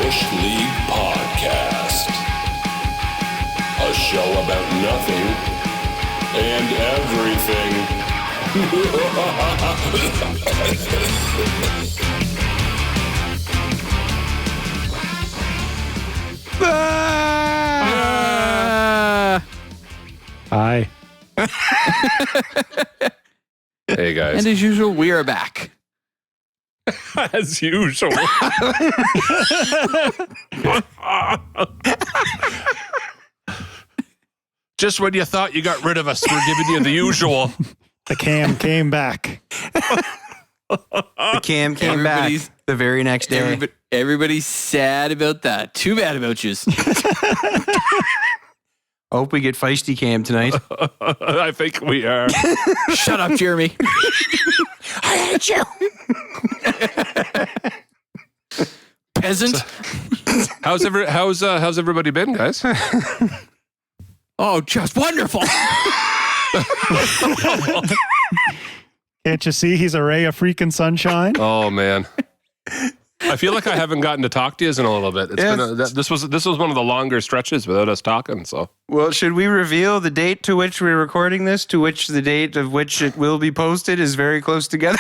Bush League Podcast. A show about nothing and everything. Hi. Hey, guys. And as usual, we are back. As usual. Just when you thought you got rid of us, we're giving you the usual. The Cam came back. The Cam came back the very next day. Everybody's sad about that. Too bad about you. Hope we get feisty Cam tonight. I think we are. Shut up, Jeremy. I hate you. Peasant. How's everybody been, guys? Oh, just wonderful. Can't you see he's a ray of freaking sunshine? Oh, man. I feel like I haven't gotten to talk to you in a little bit. This was one of the longer stretches without us talking. So, well, should we reveal the date to which we're recording this, to which the date of which it will be posted is very close together?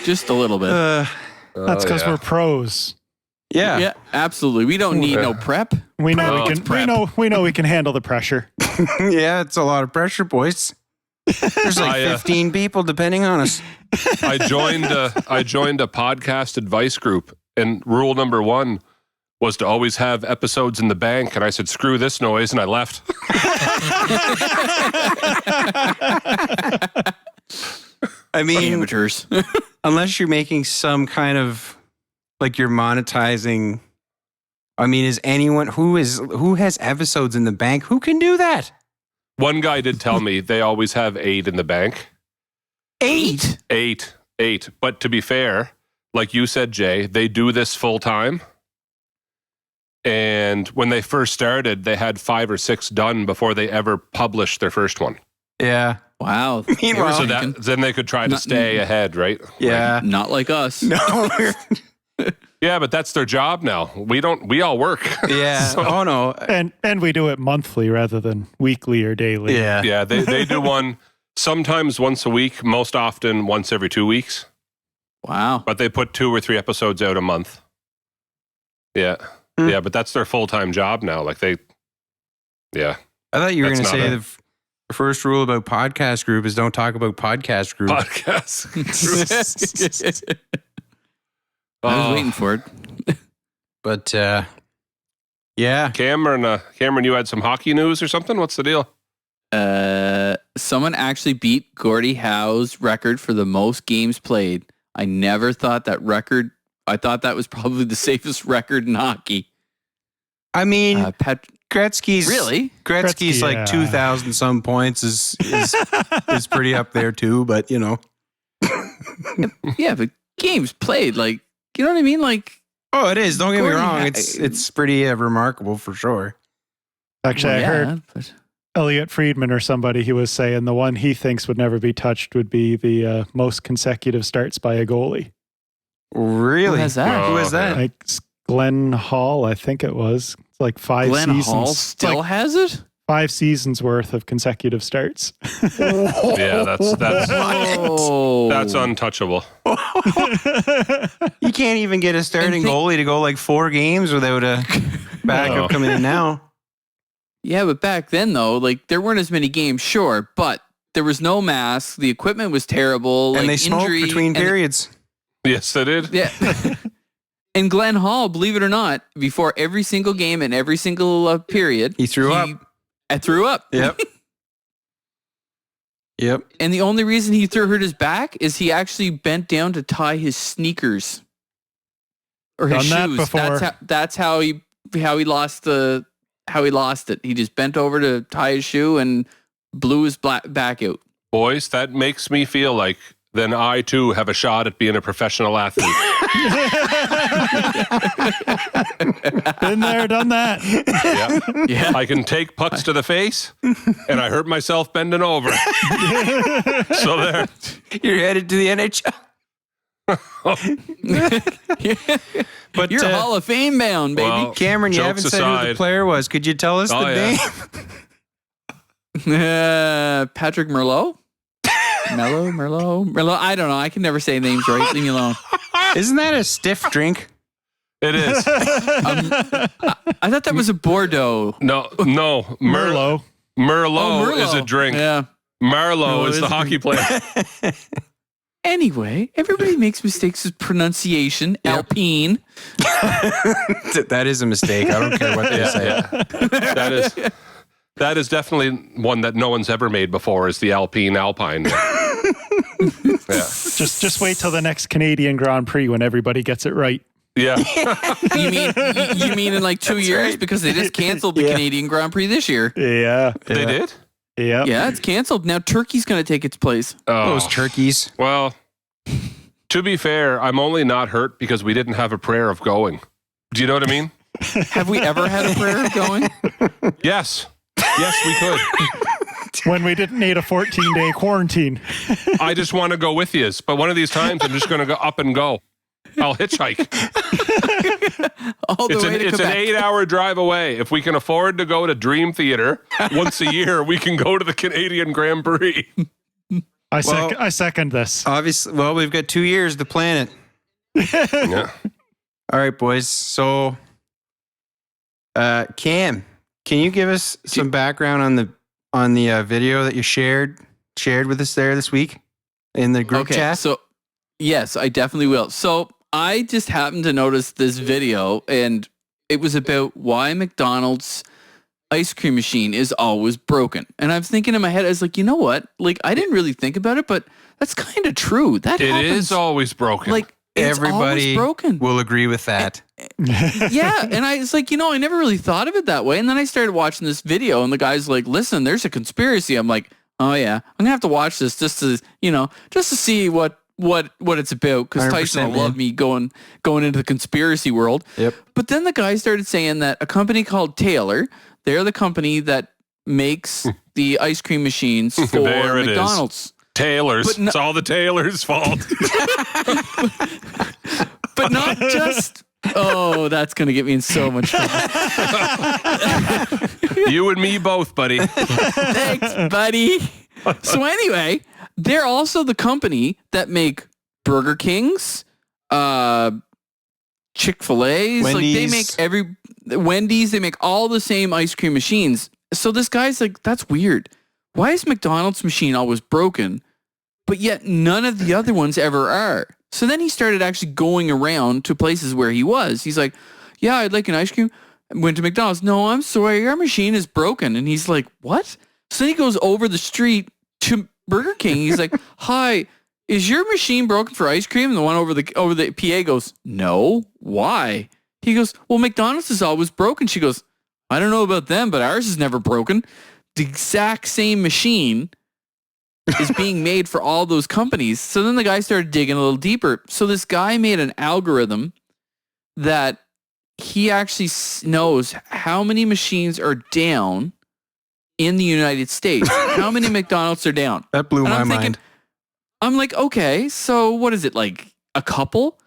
Just a little bit. That's because we're pros. Yeah, absolutely. We don't need no prep. We know we can handle the pressure. Yeah, it's a lot of pressure, boys. There's like 15 people depending on us. I joined a podcast advice group, and rule number 1 was to always have episodes in the bank. And I said, screw this noise, and I left. I mean, amateurs. Unless you're making some kind of, like, you're monetizing. I mean, is anyone who has episodes in the bank? Who can do that? One guy did tell me they always have 8 in the bank. 8? 8. But to be fair, like you said, Jay, they do this full time. And when they first started, they had 5 or 6 done before they ever published their first one. Yeah. Wow. Meanwhile, so then they could try to stay ahead, right? Yeah. Like, not like us. No. Yeah, but that's their job now. We all work. Yeah. Oh no. And we do it monthly rather than weekly or daily. Yeah. Yeah, they do one sometimes once a week, most often once every 2 weeks. Wow. But they put 2 or 3 episodes out a month. Yeah. Yeah, but that's their full-time job now. Like I thought you were going to say a- the first rule about podcast group is don't talk about podcast group. Podcast. I was waiting for it. But yeah. Cameron, you had some hockey news or something? What's the deal? Someone actually beat Gordie Howe's record for the most games played. I never thought that record. I thought that was probably the safest record in hockey. I mean, Gretzky's Gretzky, like 2,000 some points is pretty up there too. But you know, Yeah, but games played, like, you know what I mean? Like, oh, it is. Don't get me Gordie wrong. Howe- It's pretty remarkable for sure. Actually, well, I heard but Elliot Friedman or somebody, he was saying the one he thinks would never be touched would be the most consecutive starts by a goalie. Really? Who has that? Who has that? Like Glenn Hall, I think it was. It's like 5 Glenn seasons. Hall still has it? 5 seasons worth of consecutive starts. Yeah, that's Oh. that's untouchable. You can't even get a starting goalie to go like 4 games without a backup coming in now. Yeah, but back then, though, like, there weren't as many games, sure, but there was no mask. The equipment was terrible. And like, they smoked injury, between and- periods. Yes, they did. Yeah. And Glenn Hall, believe it or not, before every single game and every single period, He threw up. I threw up. Yep. Yep. And the only reason he hurt his back is he actually bent down to tie his sneakers or his Done that shoes. before. That's how he lost it. He just bent over to tie his shoe and blew his back out. Boys, that makes me feel like then I too have a shot at being a professional athlete. Been there, done that. Yeah. I can take pucks to the face, and I hurt myself bending over. So there. You're headed to the NHL. But You're Hall of Fame bound, baby. Well, Cameron, you haven't jokes said who the aside. player was. Could you tell us the name? Patrick Merlot? Merlot? I don't know. I can never say names right. Leave me alone. Isn't that a stiff drink? It is. I thought that was a Bordeaux. No. Merlot. Merlot is a drink. Yeah. Marlowe is the hockey player. Anyway, everybody makes mistakes with pronunciation. Yep. Alpine. That is a mistake. I don't care what they say. That is definitely one that no one's ever made before. Is the Alpine? Yeah. Just wait till the next Canadian Grand Prix when everybody gets it right. Yeah. You mean in like 2 years? right. Because they just canceled the Canadian Grand Prix this year. Yeah. They did? Yeah. Yeah, it's canceled. Now Turkey's going to take its place. Those turkeys. Well, to be fair, I'm only not hurt because we didn't have a prayer of going. Do you know what I mean? Have we ever had a prayer going? Yes. Yes, we could. When we didn't need a 14-day quarantine. I just want to go with you. But one of these times, I'm just going to go up and go. I'll hitchhike. All the way to It's an Quebec. 8-hour drive away. If we can afford to go to Dream Theater once a year, we can go to the Canadian Grand Prix. I second this. Obviously, well, we've got 2 years to plan it. Yeah. All right, boys. So, Cam, can you give us some background on the video that you shared with us there this week in the group chat? So yes, I definitely will. So I just happened to notice this video, and it was about why McDonald's ice cream machine is always broken. And I'm thinking in my head, I was like, you know what? Like, I didn't really think about it, but that's kind of true. That It happens. is always broken. Like, it's always Everybody broken. will agree with that. Yeah, and I was like, I never really thought of it that way. And then I started watching this video, and the guy's like, listen, there's a conspiracy. I'm like, oh yeah, I'm gonna have to watch this just to see what it's about, because 100%, Tyson will man. love me going into the conspiracy world. Yep. But then the guy started saying that a company called Taylor, they're the company that makes the ice cream machines for There it is. McDonald's. Taylor's. But no- It's all the Taylor's fault. But not just. Oh, that's gonna get me in so much trouble. You and me both, buddy. Thanks, buddy. So anyway, they're also the company that make Burger Kings, Chick-fil-A's. Like, they Wendy's. make Wendy's. They make all the same ice cream machines. So this guy's like, that's weird. Why is McDonald's machine always broken, but yet none of the other ones ever are? So then he started actually going around to places where he was. He's like, yeah, I'd like an ice cream. Went to McDonald's. No, I'm sorry, our machine is broken. And he's like, what? So then he goes over the street to Burger King. He's like, hi, is your machine broken for ice cream? And the one over the PA goes, no, why? He goes, well, McDonald's is always broken. She goes, I don't know about them, but ours is never broken. The exact same machine is being made for all those companies. So then the guy started digging a little deeper. So this guy made an algorithm that he actually knows how many machines are down in the United States. How many McDonald's are down? That blew And my I'm thinking, mind. I'm like, okay, so what is it, like a couple?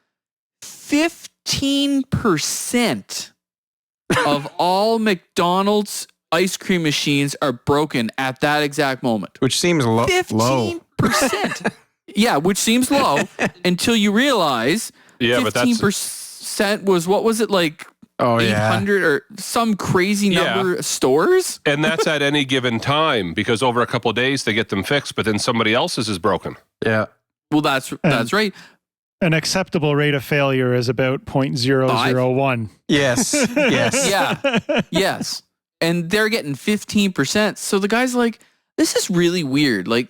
15% of all McDonald's ice cream machines are broken at that exact moment. Which seems low. 15%. Yeah, which seems low until you realize Yeah, but that's 15% was, what was it, like Oh, yeah. 800 or some crazy number of stores? and that's at any given time, because over a couple of days they get them fixed, but then somebody else's is broken. Yeah. Well, that's right. An acceptable rate of failure is about 0.001. Yes. Yes. Yeah. Yes. And they're getting 15%. So the guy's like, this is really weird. Like,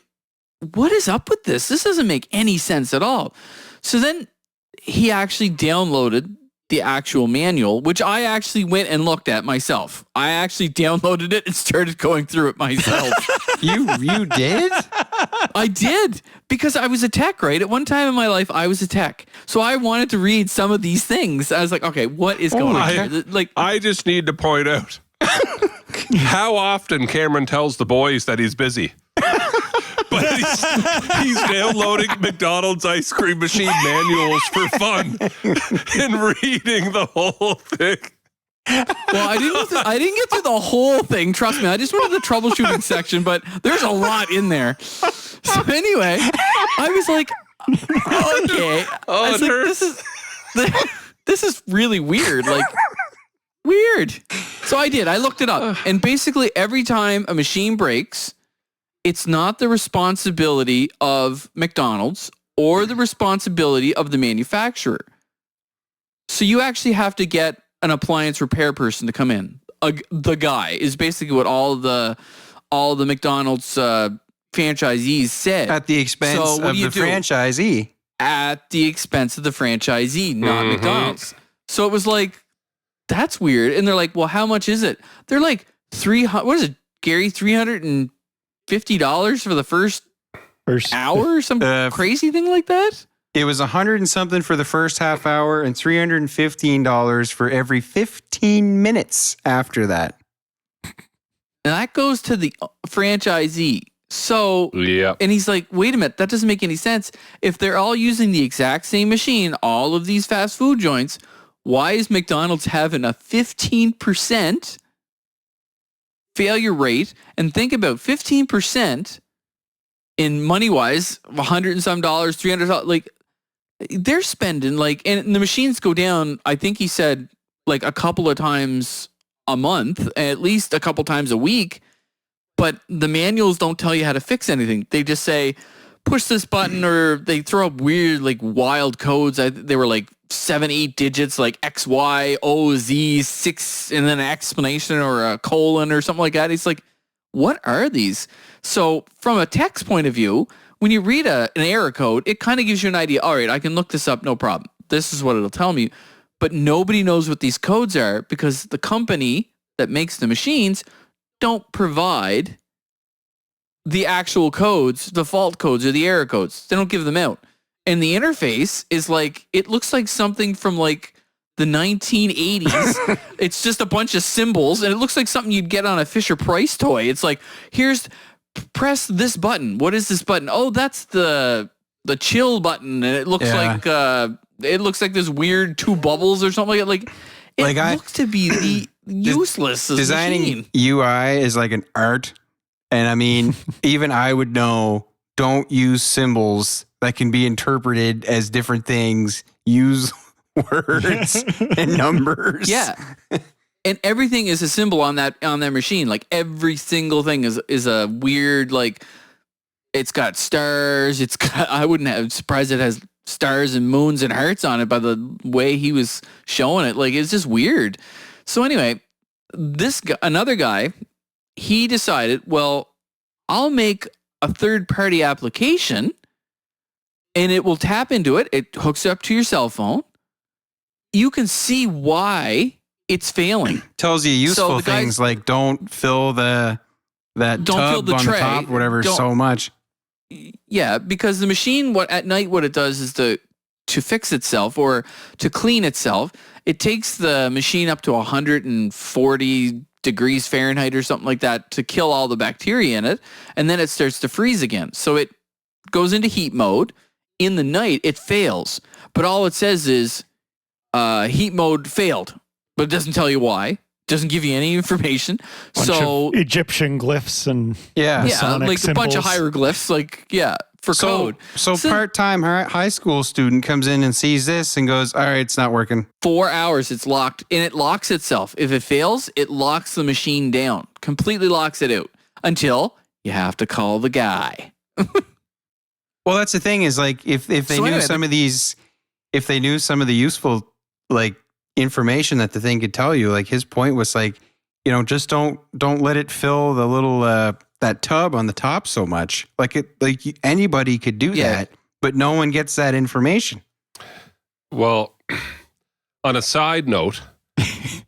what is up with this? This doesn't make any sense at all. So then he actually downloaded the actual manual, which I actually went and looked at myself. I actually downloaded it and started going through it myself. You did? I did, because I was a tech, right? At one time in my life, I was a tech. So I wanted to read some of these things. I was like, okay, what is going on here? Like, I just need to point out how often Cameron tells the boys that he's busy. but he's downloading McDonald's ice cream machine manuals for fun and reading the whole thing. Well, I didn't get through the whole thing. Trust me. I just went to the troubleshooting section, but there's a lot in there. So anyway, I was like, okay. I was like, this is really weird. Like, weird. So I did. I looked it up. And basically every time a machine breaks, it's not the responsibility of McDonald's or the responsibility of the manufacturer. So you actually have to get an appliance repair person to come in. The guy is basically what all the McDonald's franchisees said. At the expense of the franchisee. At the expense of the franchisee, not McDonald's. So it was like, that's weird. And they're like, well, how much is it? They're like, what is it, Gary? $350 for the first hour or some crazy thing like that? It was $100 and something for the first half hour and $315 for every 15 minutes after that. And that goes to the franchisee. So, yeah. And he's like, wait a minute, that doesn't make any sense. If they're all using the exact same machine, all of these fast food joints, why is McDonald's having a 15% failure rate? And think about 15% in money-wise, $100 and some dollars, $300, like, they're spending like, and the machines go down, I think he said like a couple of times a month, at least a couple times a week, but the manuals don't tell you how to fix anything. They just say, push this button, or they throw up weird, like wild codes. They were like 7-8 digits, like X, Y, O, Z, 6, and then an explanation or a colon or something like that. It's like, what are these? So from a text point of view, when you read an error code, it kind of gives you an idea. All right, I can look this up, no problem. This is what it'll tell me. But nobody knows what these codes are because the company that makes the machines don't provide the actual codes, the fault codes or the error codes. They don't give them out. And the interface is like, it looks like something from like the 1980s. It's just a bunch of symbols, and it looks like something you'd get on a Fisher-Price toy. It's like, press this button. What is this button? Oh, that's the chill button, and it looks like this weird 2 bubbles or something like that. Like it looks to be useless. Designing machine. UI is like an art, and I mean, even I would know. Don't use symbols that can be interpreted as different things. Use words and numbers. Yeah. And everything is a symbol on that machine. Like every single thing is a weird, like, it's got stars. I wouldn't have surprised it has stars and moons and hearts on it by the way he was showing it. Like, it's just weird. So anyway, another guy, he decided, well, I'll make a third-party application and it will tap into it. It hooks up to your cell phone. You can see why it's failing. Tells you useful things like don't fill that tub on the top, whatever, so much. Yeah, because the machine, at night, what it does is to fix itself or to clean itself, it takes the machine up to 140 degrees Fahrenheit or something like that to kill all the bacteria in it, and then it starts to freeze again. So it goes into heat mode. In the night, it fails, but all it says is heat mode failed, but it doesn't tell you why. Doesn't give you any information. Bunch of Egyptian glyphs and like symbols. a bunch of hieroglyphs, for code. So part-time high school student comes in and sees this and goes, all right, it's not working. 4 hours, it's locked, and it locks itself. If it fails, it locks the machine down, completely locks it out until you have to call the guy. Well, that's the thing is like if they knew some of these, if they knew some of the useful like information that the thing could tell you, like his point was like, just don't let it fill the little that tub on the top so much. Like anybody could do that, but no one gets that information. Well, on a side note,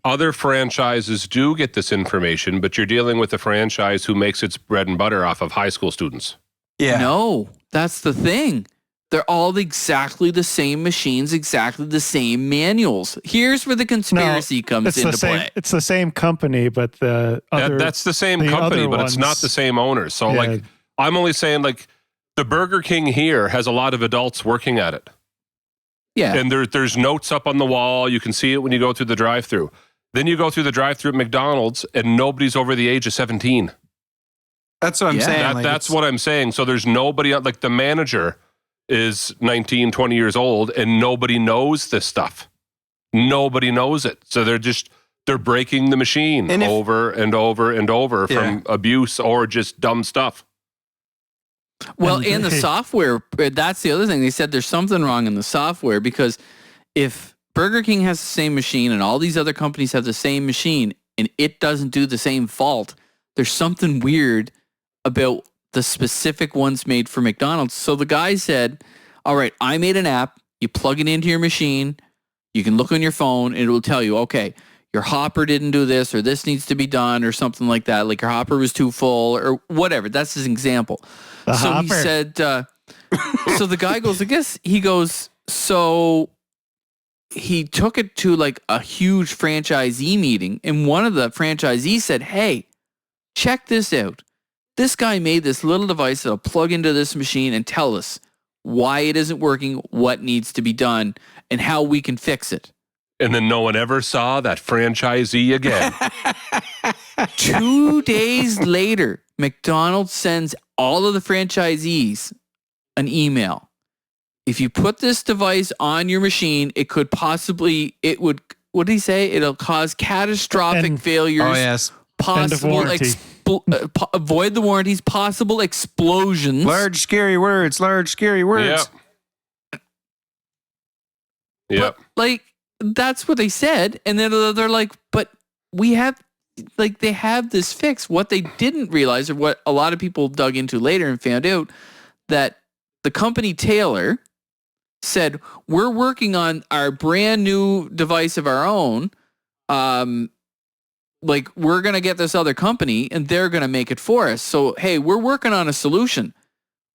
other franchises do get this information, but you're dealing with a franchise who makes its bread and butter off of high school students. Yeah. No, that's the thing. They're all exactly the same machines, exactly the same manuals. Here's where the conspiracy comes into play. It's the same company, but the other... That's the same company, but it's not the same owners. So, I'm only saying like the Burger King here has a lot of adults working at it. Yeah. And there's notes up on the wall. You can see it when you go through the drive-thru. Then you go through the drive-thru at McDonald's and nobody's over the age of 17. That's what I'm saying. That's what I'm saying. So there's nobody, like the manager is 19, 20 years old and nobody knows this stuff. Nobody knows it. So they're breaking the machine over and over and over from abuse or just dumb stuff. Well, in the software, that's the other thing. They said there's something wrong in the software because if Burger King has the same machine and all these other companies have the same machine and it doesn't do the same fault, there's something weird about the specific ones made for McDonald's. So the guy said, all right, I made an app. You plug it into your machine. You can look on your phone and it will tell you, okay, your hopper didn't do this or this needs to be done or something like that. Like your hopper was too full or whatever. That's his example. He said, so the guy goes, so he took it to like a huge franchisee meeting and one of the franchisees said, hey, check this out. This guy made this little device that'll plug into this machine and tell us why it isn't working, what needs to be done, and how we can fix it. And then no one ever saw that franchisee again. 2 days later, McDonald's sends all of the franchisees an email. If you put this device on your machine, it would, what did he say? It'll cause catastrophic failures. Oh, yes. Possible avoid the warranties, possible explosions. Large, scary words. Yep. But, that's what they said. And then they're like, but we have, they have this fix. What they didn't realize, or what a lot of people dug into later and found out, that the company Taylor said, we're working on our brand new device of our own. We're going to get this other company and they're going to make it for us. So, hey, we're working on a solution.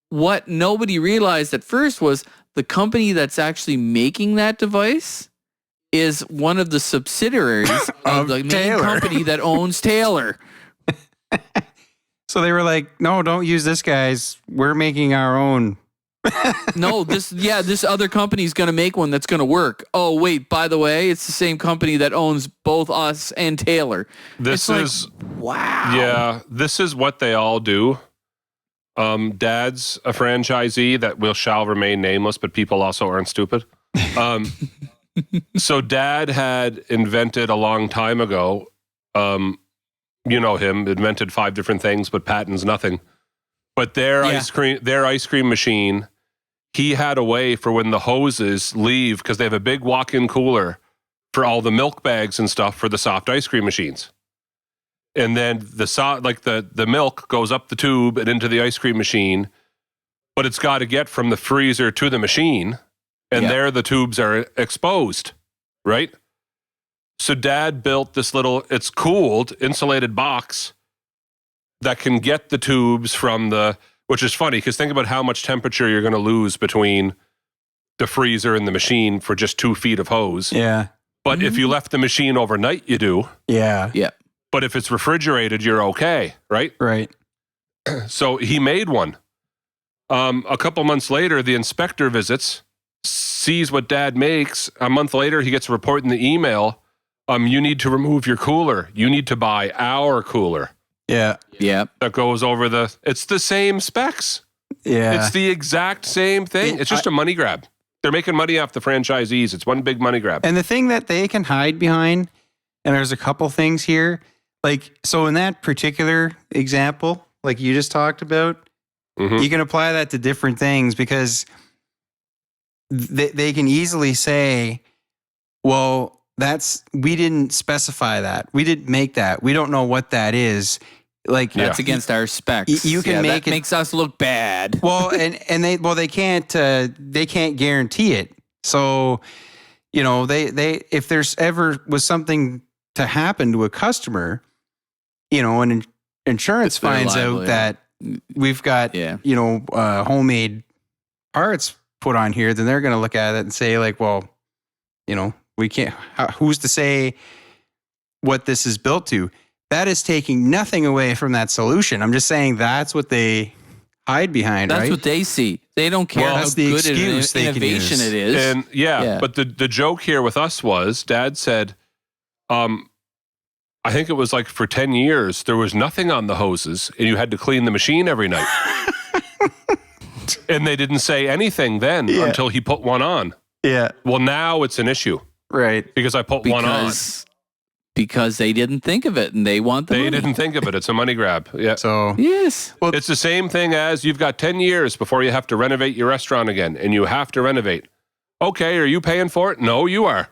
What nobody realized at first was the company that's actually making that device is one of the subsidiaries of the main company that owns Taylor. So they were like, no, don't use this, guys. We're making our own. No, this other company is going to make one that's going to work. Oh, wait, by the way, it's the same company that owns both us and Taylor. Wow. Yeah, this is what they all do. Dad's a franchisee that shall remain nameless, but people also aren't stupid. So Dad had invented a long time ago, you know him, invented 5 different things, but patents nothing. But their ice cream machine, he had a way for when the hoses leave, because they have a big walk-in cooler for all the milk bags and stuff for the soft ice cream machines. And then the milk goes up the tube and into the ice cream machine, but it's got to get from the freezer to the machine, and there the tubes are exposed, right? So Dad built this it's cooled, insulated box that can get the tubes from which is funny because think about how much temperature you're going to lose between the freezer and the machine for just 2 feet of hose. Yeah. But if you left the machine overnight, you do. Yeah. Yeah. But if it's refrigerated, you're okay, right? Right. So he made one. A couple months later, the inspector visits, sees what Dad makes. A month later, he gets a report in the email. You need to remove your cooler. You need to buy our cooler. Yeah. Yeah. That goes over it's the same specs. Yeah. It's the exact same thing. It's just a money grab. They're making money off the franchisees. It's one big money grab. And the thing that they can hide behind, and there's a couple things here, so in that particular example, like you just talked about, you can apply that to different things because they can easily say, well, we didn't specify that. We didn't make that. We don't know what that is. That's against our specs. You can make it makes us look bad. Well, and they can't guarantee it. So, they if there's ever was something to happen to a customer, and insurance finds out that we've got homemade parts put on here, then they're going to look at it and say we can't. Who's to say what this is built to? That is taking nothing away from that solution. I'm just saying that's what they hide behind, That's right? what they see. They don't care how that's the good an excuse they can innovation use. it is. And but the joke here with us was Dad said, I think it was like for 10 years, there was nothing on the hoses and you had to clean the machine every night. And they didn't say anything then until he put one on. Yeah. Well, now it's an issue. Right. Because I put one on. Because they didn't think of it and they want the money. They didn't think of it. It's a money grab. Yeah. So, yes. Well, it's the same thing as you've got 10 years before you have to renovate your restaurant again, and you have to renovate. Okay, are you paying for it? No, you are.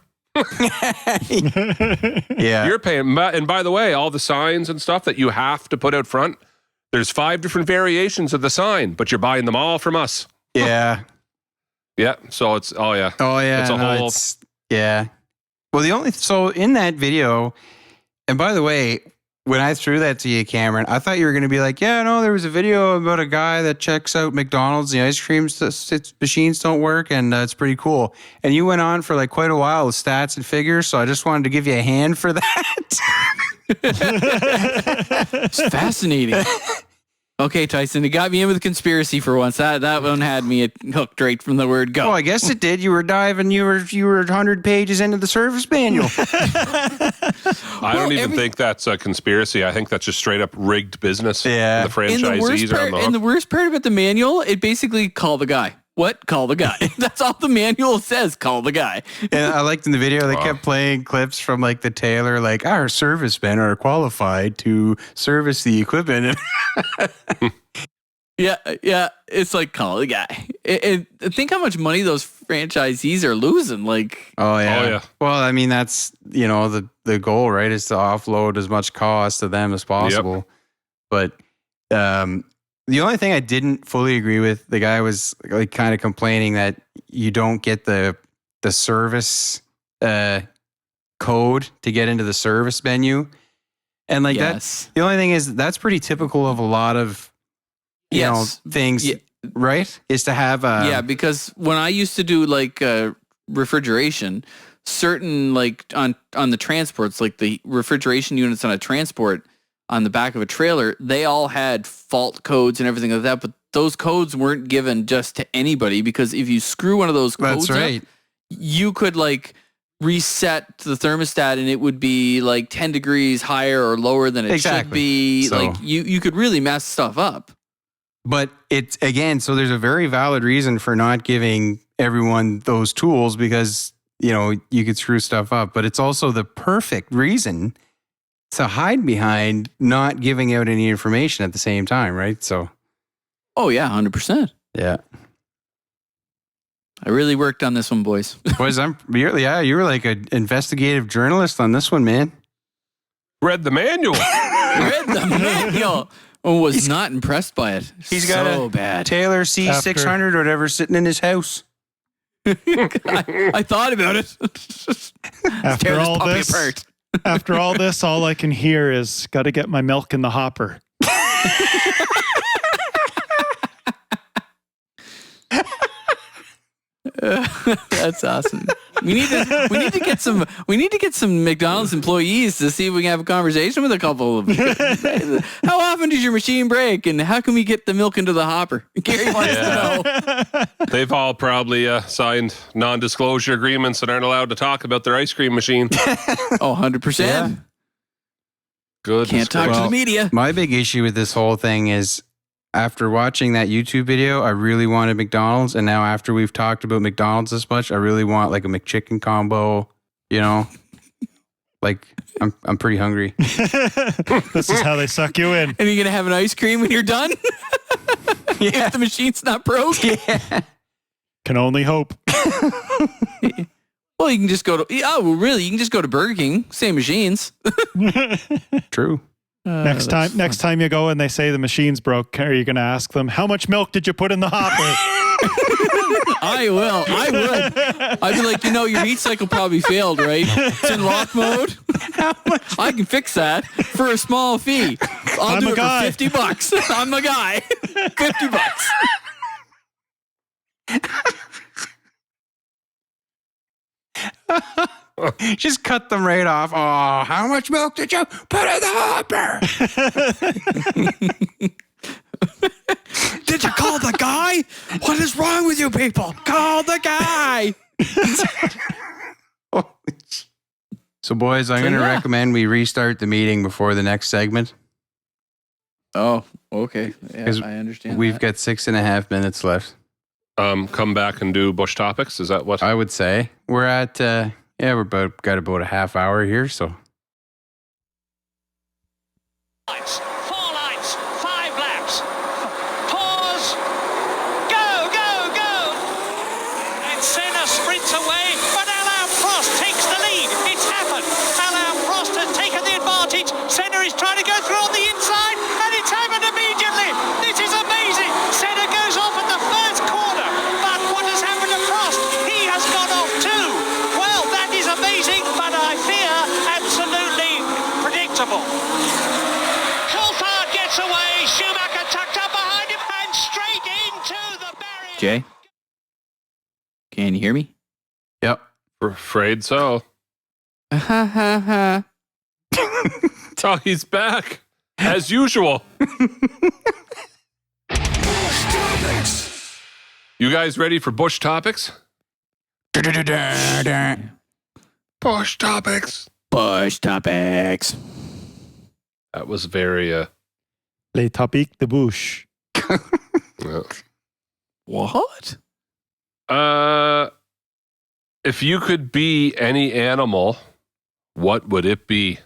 yeah. You're paying. And by the way, all the signs and stuff that you have to put out front, there's 5 different variations of the sign, but you're buying them all from us. Yeah. Yeah. So it's, Oh, yeah. It's a whole. Yeah. Well, so in that video, and by the way, when I threw that to you, Cameron, I thought you were going to be like, yeah, no, there was a video about a guy that checks out McDonald's, the ice cream machines don't work, and it's pretty cool. And you went on for like quite a while with stats and figures, so I just wanted to give you a hand for that. It's fascinating. Okay, Tyson, it got me in with a conspiracy for once. That one had me hooked right from the word go. Oh, I guess it did. You were diving. You were 100 pages into the service manual. I don't even think that's a conspiracy. I think that's just straight up rigged business. Yeah. And the franchisees are on the hook. And the worst part about the manual, it basically call the guy. What? Call the guy. That's all the manual says. Call the guy. And I liked in the video, they kept playing clips from like the tailor, like our servicemen are qualified to service the equipment. Yeah. It's like, call the guy. And think how much money those franchisees are losing. Like, Oh yeah. Well, I mean, that's, the goal, right? Is to offload as much cost to them as possible. But, the only thing I didn't fully agree with, the guy was like kind of complaining that you don't get the service code to get into the service menu. And like yes. the only thing is that's pretty typical of a lot of things, right? Is to have because when I used to do like refrigeration, certain like on the transports, like the refrigeration units on a transport on the back of a trailer, they all had fault codes and everything like that, but those codes weren't given just to anybody, because if you screw one of those codes up, you could like reset the thermostat and it would be like 10 degrees higher or lower than it should be. So, like you could really mess stuff up. But it's, again, so there's a very valid reason for not giving everyone those tools, because, you could screw stuff up, but it's also the perfect reason to hide behind not giving out any information at the same time, right? So, oh yeah, 100%. Yeah, I really worked on this one, boys. Boys, you were like an investigative journalist on this one, man. Read the manual. And was not impressed by it. He's got a bad Taylor C600 or whatever sitting in his house. I thought about it. After all this. Apart. After all this, all I can hear is got to get my milk in the hopper. That's awesome. We need to get some McDonald's employees to see if we can have a conversation with a couple of them. How often does your machine break, and how can we get the milk into the hopper? Gary wants to know. They've all probably signed non-disclosure agreements and aren't allowed to talk about their ice cream machine. 100%. Yeah. Good. Can't talk to the media. My big issue with this whole thing is, after watching that YouTube video, I really wanted McDonald's. And now after we've talked about McDonald's this much, I really want like a McChicken combo, like I'm pretty hungry. This is how they suck you in. And you're going to have an ice cream when you're done? Yeah. If the machine's not broke? Yeah. Can only hope. Well, you can just go to, you can just go to Burger King, same machines. True. Next time you go and they say the machine's broke, are you going to ask them, how much milk did you put in the hopper? I would. I'd be like, your heat cycle probably failed, right? It's in lock mode. I can fix that for a small fee. I'll do it for $50. I'm the guy. $50. Just cut them right off. Oh, how much milk did you put in the hopper? Did you guy? What is wrong with you people? Call the guy. So, boys, I'm going to recommend we restart the meeting before the next segment. Oh, okay. Yeah, I understand. We've got 6.5 minutes left. Come back and do Bush topics. Is that what I would say? We're at got about a half hour here, so. 4 lights, 5 laps. Pause. Go, go, go. And Senna sprints away, but Alain Prost takes the lead. It's happened. Alain Prost has taken the advantage. Senna is trying to go through on the inside, and it's happened immediately. This is amazing. Senna goes off at the first corner, but what has happened to Prost? He has gone off too. Well, that is amazing, but I fear absolutely predictable. Coulthard gets away. Schumacher tucked up behind him and straight into the barrier. Jay, can you hear me? Yep. Afraid so. Oh, he's back as usual. You guys ready for Bush topics? Bush topics. Bush topics. That was very Les topics de bouche. What? If you could be any animal, what would it be?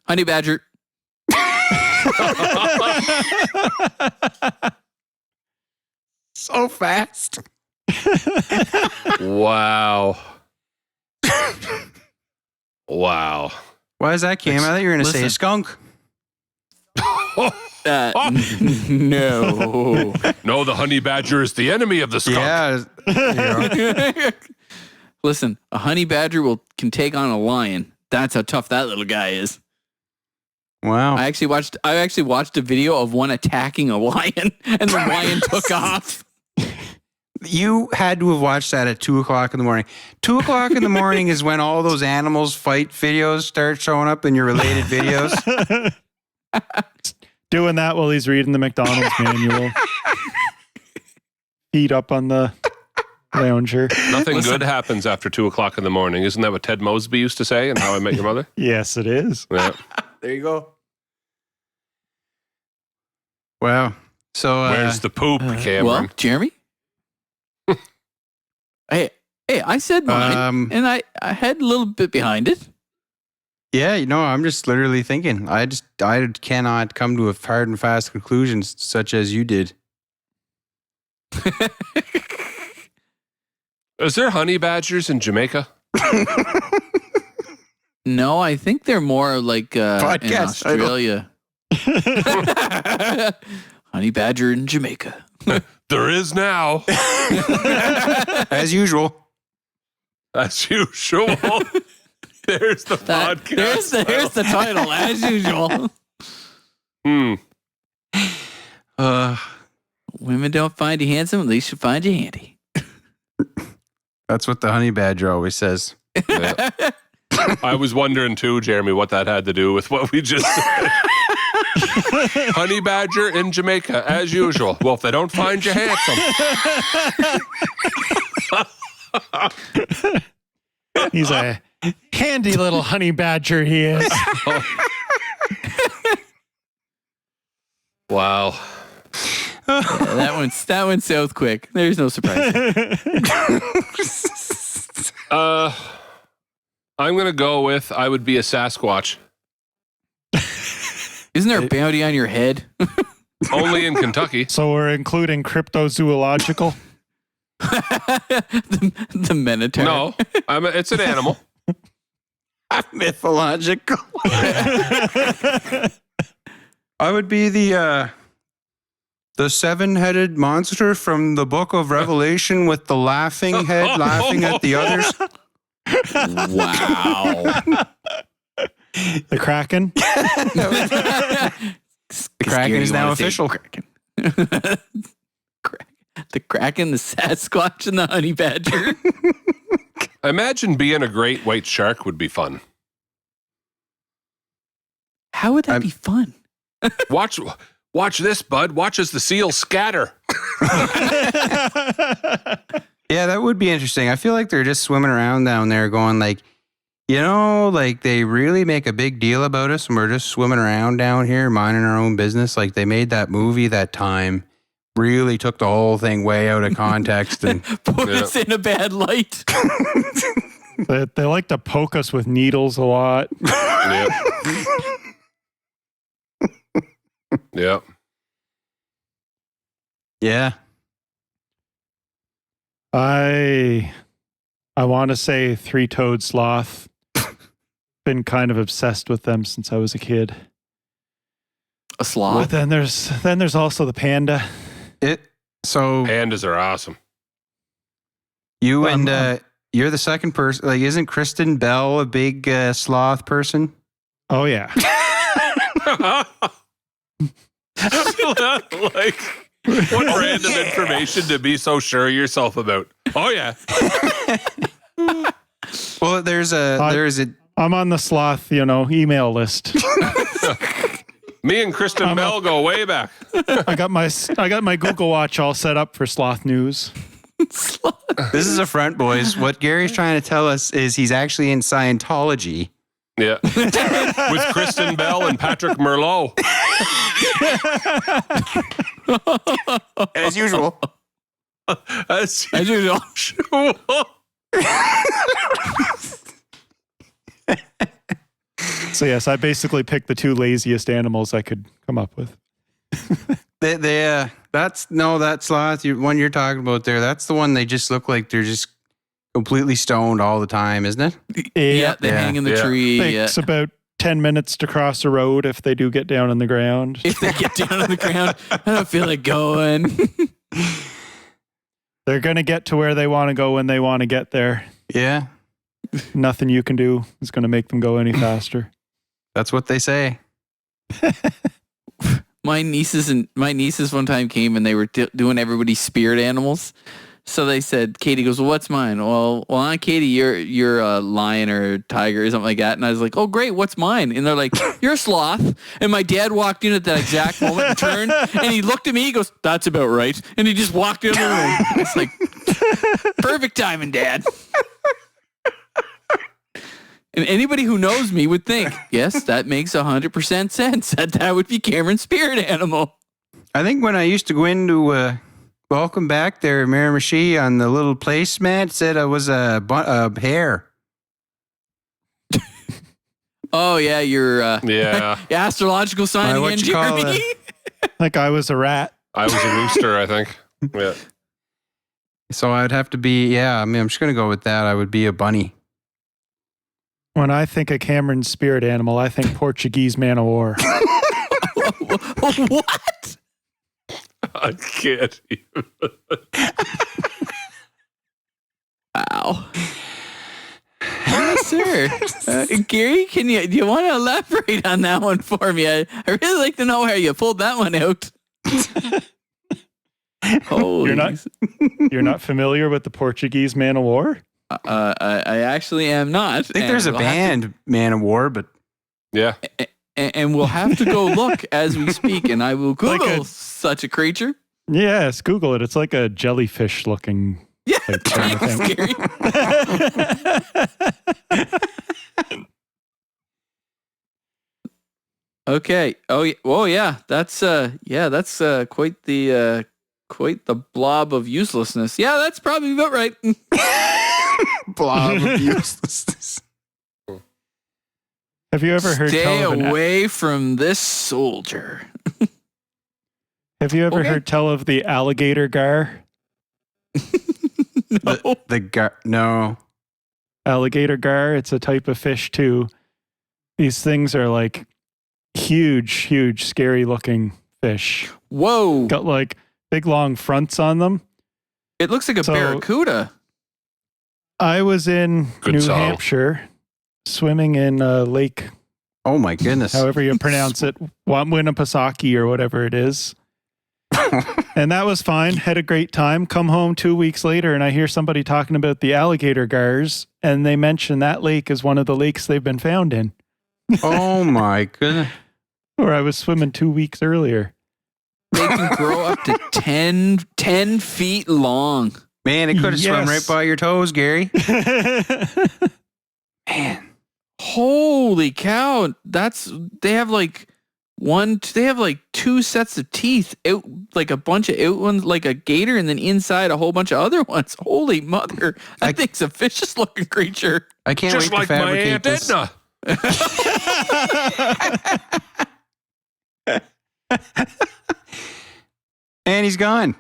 Honey badger. So fast. Wow. Wow. Why is that, Cam? I thought you were going to say a Listen. skunk. No. No, the honey badger is the enemy of the skunk. Yeah. Listen, a honey badger can take on a lion. That's how tough that little guy is. Wow. I actually watched a video of one attacking a lion, and the lion took off. You had to have watched that at 2:00 in the morning. 2:00 in the morning is when all those animals fight videos start showing up in your related videos. Doing that while he's reading the McDonald's manual. Feet up on the lounger. Nothing good happens after 2:00 in the morning. Isn't that what Ted Mosby used to say in How I Met Your Mother? Yes, it is. Yeah. There you go. Wow. So Where's the poop, Cameron? Well, Jeremy? hey, I said mine, and I had a little bit behind it. yeah, I'm just literally thinking. I cannot come to a hard and fast conclusion such as you did. Is there honey badgers in Jamaica? No, I think they're more like in Podcast title. Australia. Honey badger in Jamaica. There is now. As usual. As usual. There's the podcast. Here's the title, as usual. Women don't find you handsome, at least you find you handy. That's what the honey badger always says. Yeah. I was wondering too, Jeremy, what that had to do with what we just said. Honey badger in Jamaica, as usual. Well, if they don't find you handsome. He's a handy little honey badger, he is. Wow. Yeah, that went south quick. There's no surprise. I'm going to go with I would be a Sasquatch. Isn't there a bounty on your head? Only in Kentucky. So we're including cryptozoological? the Minotaur. No, it's an animal. Mythological. I would be the 7-headed monster from the book of Revelation with the laughing head laughing at the others. Wow. The Kraken? The Kraken is now official. The Kraken, the Sasquatch, and the honey badger. Imagine being a great white shark would be fun. How would that be fun? Watch Watch this, bud. Watch as the seals scatter. Yeah, that would be interesting. I feel like they're just swimming around down there going like, like they really make a big deal about us and we're just swimming around down here minding our own business. Like they made that movie that time, really took the whole thing way out of context and put us in a bad light. They like to poke us with needles a lot. Yep. Yep. Yeah. I want to say three-toed sloth. Been kind of obsessed with them since I was a kid. A sloth. But then there's also the panda. Pandas are awesome. You and you're the second person. Like, isn't Kristen Bell a big sloth person? Oh yeah. Like, what random information to be so sure of yourself about? Oh yeah. Well, there's a. I'm on the sloth, email list. Me and Kristen Bell go way back. I got my Google Watch all set up for sloth news. This is a front, boys. What Gary's trying to tell us is he's actually in Scientology. Yeah. With Kristen Bell and Patrick Merlot. As usual. As usual. So yes, I basically picked the two laziest animals I could come up with. That's that sloth one you're talking about there. That's the one they just look like they're just completely stoned all the time, isn't it? Yeah, they hang in the tree. Takes about 10 minutes to cross a road if they do get down on the ground. If they get down on the ground, I don't feel like going. They're going to get to where they want to go when they want to get there. Yeah. Nothing you can do is going to make them go any faster. That's what they say. My nieces one time came and they were doing everybody's spirit animals. So they said, Katie goes, well, what's mine? Well, Aunt Katie, you're a lion or a tiger or something like that. And I was like, oh, great, what's mine? And they're like, you're a sloth. And my dad walked in at that exact moment and turned, and he looked at me, he goes, that's about right. And he just walked in the room. It's like, perfect timing, Dad. And anybody who knows me would think, yes, that makes 100% sense. That would be Cameron's spirit animal. I think when I used to go into Welcome Back there, Miramichi, on the little placemat, it said I was a hare. Oh, yeah, your yeah. astrological sign again, Jeremy. Like I was a rat. I was a rooster, I think. Yeah. So I'd have to be, I'm just going to go with that. I would be a bunny. When I think of Cameron's spirit animal, I think Portuguese man of war. What? I can't even. Wow. Yes, sir. Gary, do you want to elaborate on that one for me? I really like to know how you pulled that one out. Holy. You're not familiar with the Portuguese man of war? I actually am not. I think there's a band, Man of War, but yeah. And we'll have to go look as we speak, and I will Google such a creature. Yes, Google it. It's like a jellyfish looking. Yeah, thanks, Gary. Okay. Oh yeah. That's quite the blob of uselessness. Yeah, that's probably about right. Blob of uselessness. Have you ever heard? Stay away from this soldier. Have you ever heard tell of the alligator gar? No. No. Alligator gar. It's a type of fish too. These things are like huge, scary looking fish. Whoa! Got like big long fronts on them. It looks like a barracuda. I was in New Hampshire swimming in Lake. Oh my goodness! However you pronounce it, Winnipesaukee or whatever it is. And that was fine. Had a great time. Come home 2 weeks later, and I hear somebody talking about the Alligator Gars, and they mention that lake as one of the lakes they've been found in. Oh my goodness! Where I was swimming 2 weeks earlier. They can grow up to 10 feet long. Man, it could have swum right by your toes, Gary. Man. Holy cow. They have like two sets of teeth, out like a bunch of out ones, like a gator, and then inside a whole bunch of other ones. Holy mother. That thing's a vicious looking creature. I can't just wait like to fabricate my Aunt Edna. And he's gone.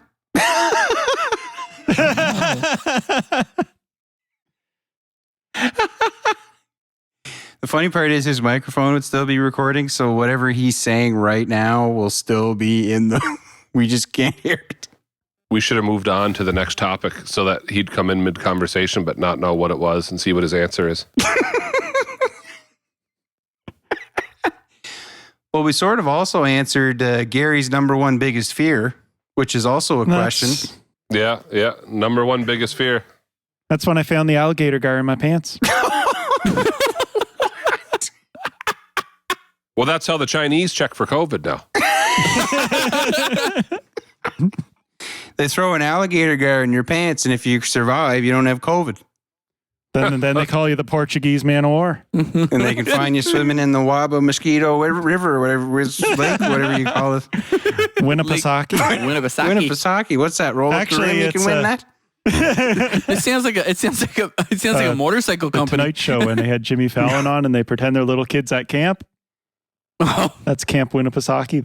The funny part is his microphone would still be recording, so whatever he's saying right now will still be in the... We just can't hear it. We should have moved on to the next topic so that he'd come in mid-conversation but not know what it was and see what his answer is. Well, we sort of also answered Gary's number one biggest fear, which is also a question. Yeah. Number one biggest fear. That's when I found the alligator gar in my pants. Well, that's how the Chinese check for COVID now. They throw an alligator gar in your pants, and if you survive, you don't have COVID. Then they call you the Portuguese man of war. And they can find you swimming in the Waba Mosquito River or whatever, lake, whatever you call it. Winnipesaukee. Winnipesaukee. What's that? Roller Actually, you can win that? It sounds like a motorcycle The company. Tonight Show when they had Jimmy Fallon on and they pretend they're little kids at camp. Oh. That's Camp Winnipesaukee.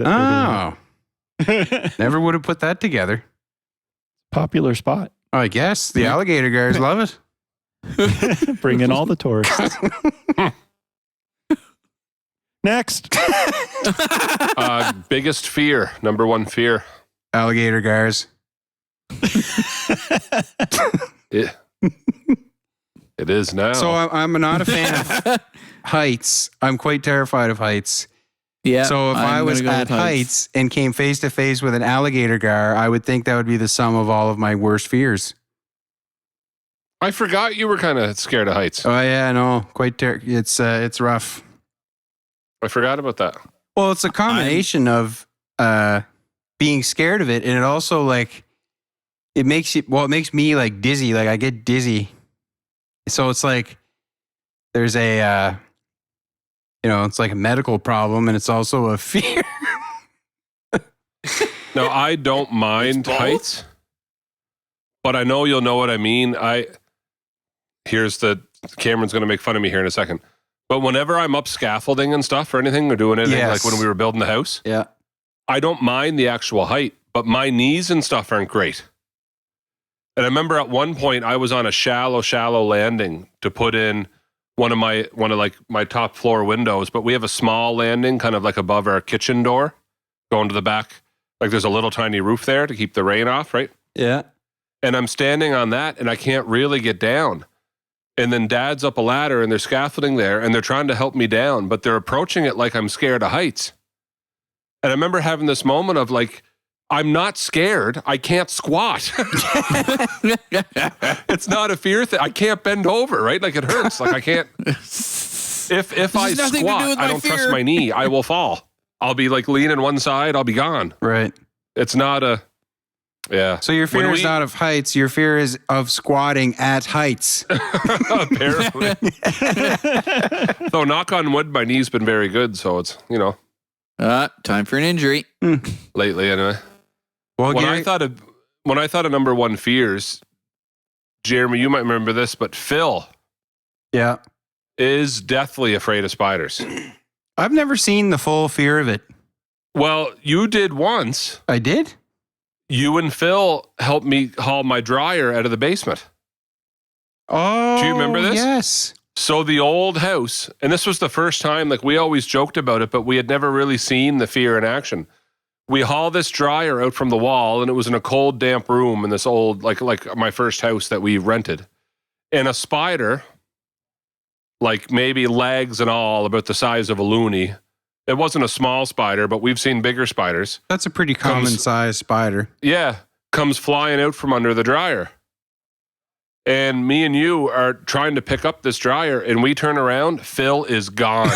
Never would have put that together. Popular spot. Oh, I guess the alligator guys love it. Bring in all the tourists. Next. Biggest fear. Number one fear. Alligator guys. It is now. So I'm not a fan of heights. I'm quite terrified of heights. Yeah. So if I was at heights and came face to face with an alligator gar, I would think that would be the sum of all of my worst fears. I forgot you were kind of scared of heights. Oh yeah, no, it's rough. I forgot about that. Well, it's a combination of being scared of it, and it also like it makes me like dizzy. Like I get dizzy. So it's like there's a it's like a medical problem, and it's also a fear. No, I don't mind heights, but I know you'll know what I mean. Cameron's going to make fun of me here in a second. But whenever I'm up scaffolding and stuff or anything, or doing anything, Yes. like when we were building the house, Yeah. I don't mind the actual height, but my knees and stuff aren't great. And I remember at one point I was on a shallow landing to put in one of my top floor windows, but we have a small landing kind of like above our kitchen door going to the back. Like there's a little tiny roof there to keep the rain off, right? Yeah. And I'm standing on that and I can't really get down. And then Dad's up a ladder and they're scaffolding there and they're trying to help me down, but they're approaching it like I'm scared of heights. And I remember having this moment of like, I'm not scared. I can't squat. It's not a fear thing. I can't bend over, right? Like it hurts. Like I can't. If I squat, I don't trust my knee. I will fall. I'll be like leaning one side. I'll be gone. Right. It's not a. Yeah. So your fear is not of heights. Your fear is of squatting at heights. Apparently. So knock on wood, my knee's been very good. So it's, Time for an injury. lately anyway. Well, When Gary, I thought of number one fears, Jeremy, you might remember this, but Phil yeah, is deathly afraid of spiders. I've never seen the full fear of it. Well, you did once. I did? You and Phil helped me haul my dryer out of the basement. Oh, Do you remember this? Yes. So the old house, and this was the first time, like we always joked about it, but we had never really seen the fear in action. We hauled this dryer out from the wall, and it was in a cold, damp room in this old, like my first house that we rented. And a spider, like maybe legs and all, about the size of a loony. It wasn't a small spider, but we've seen bigger spiders. That's a pretty common size spider. Yeah, comes flying out from under the dryer. And me and you are trying to pick up this dryer, and we turn around, Phil is gone.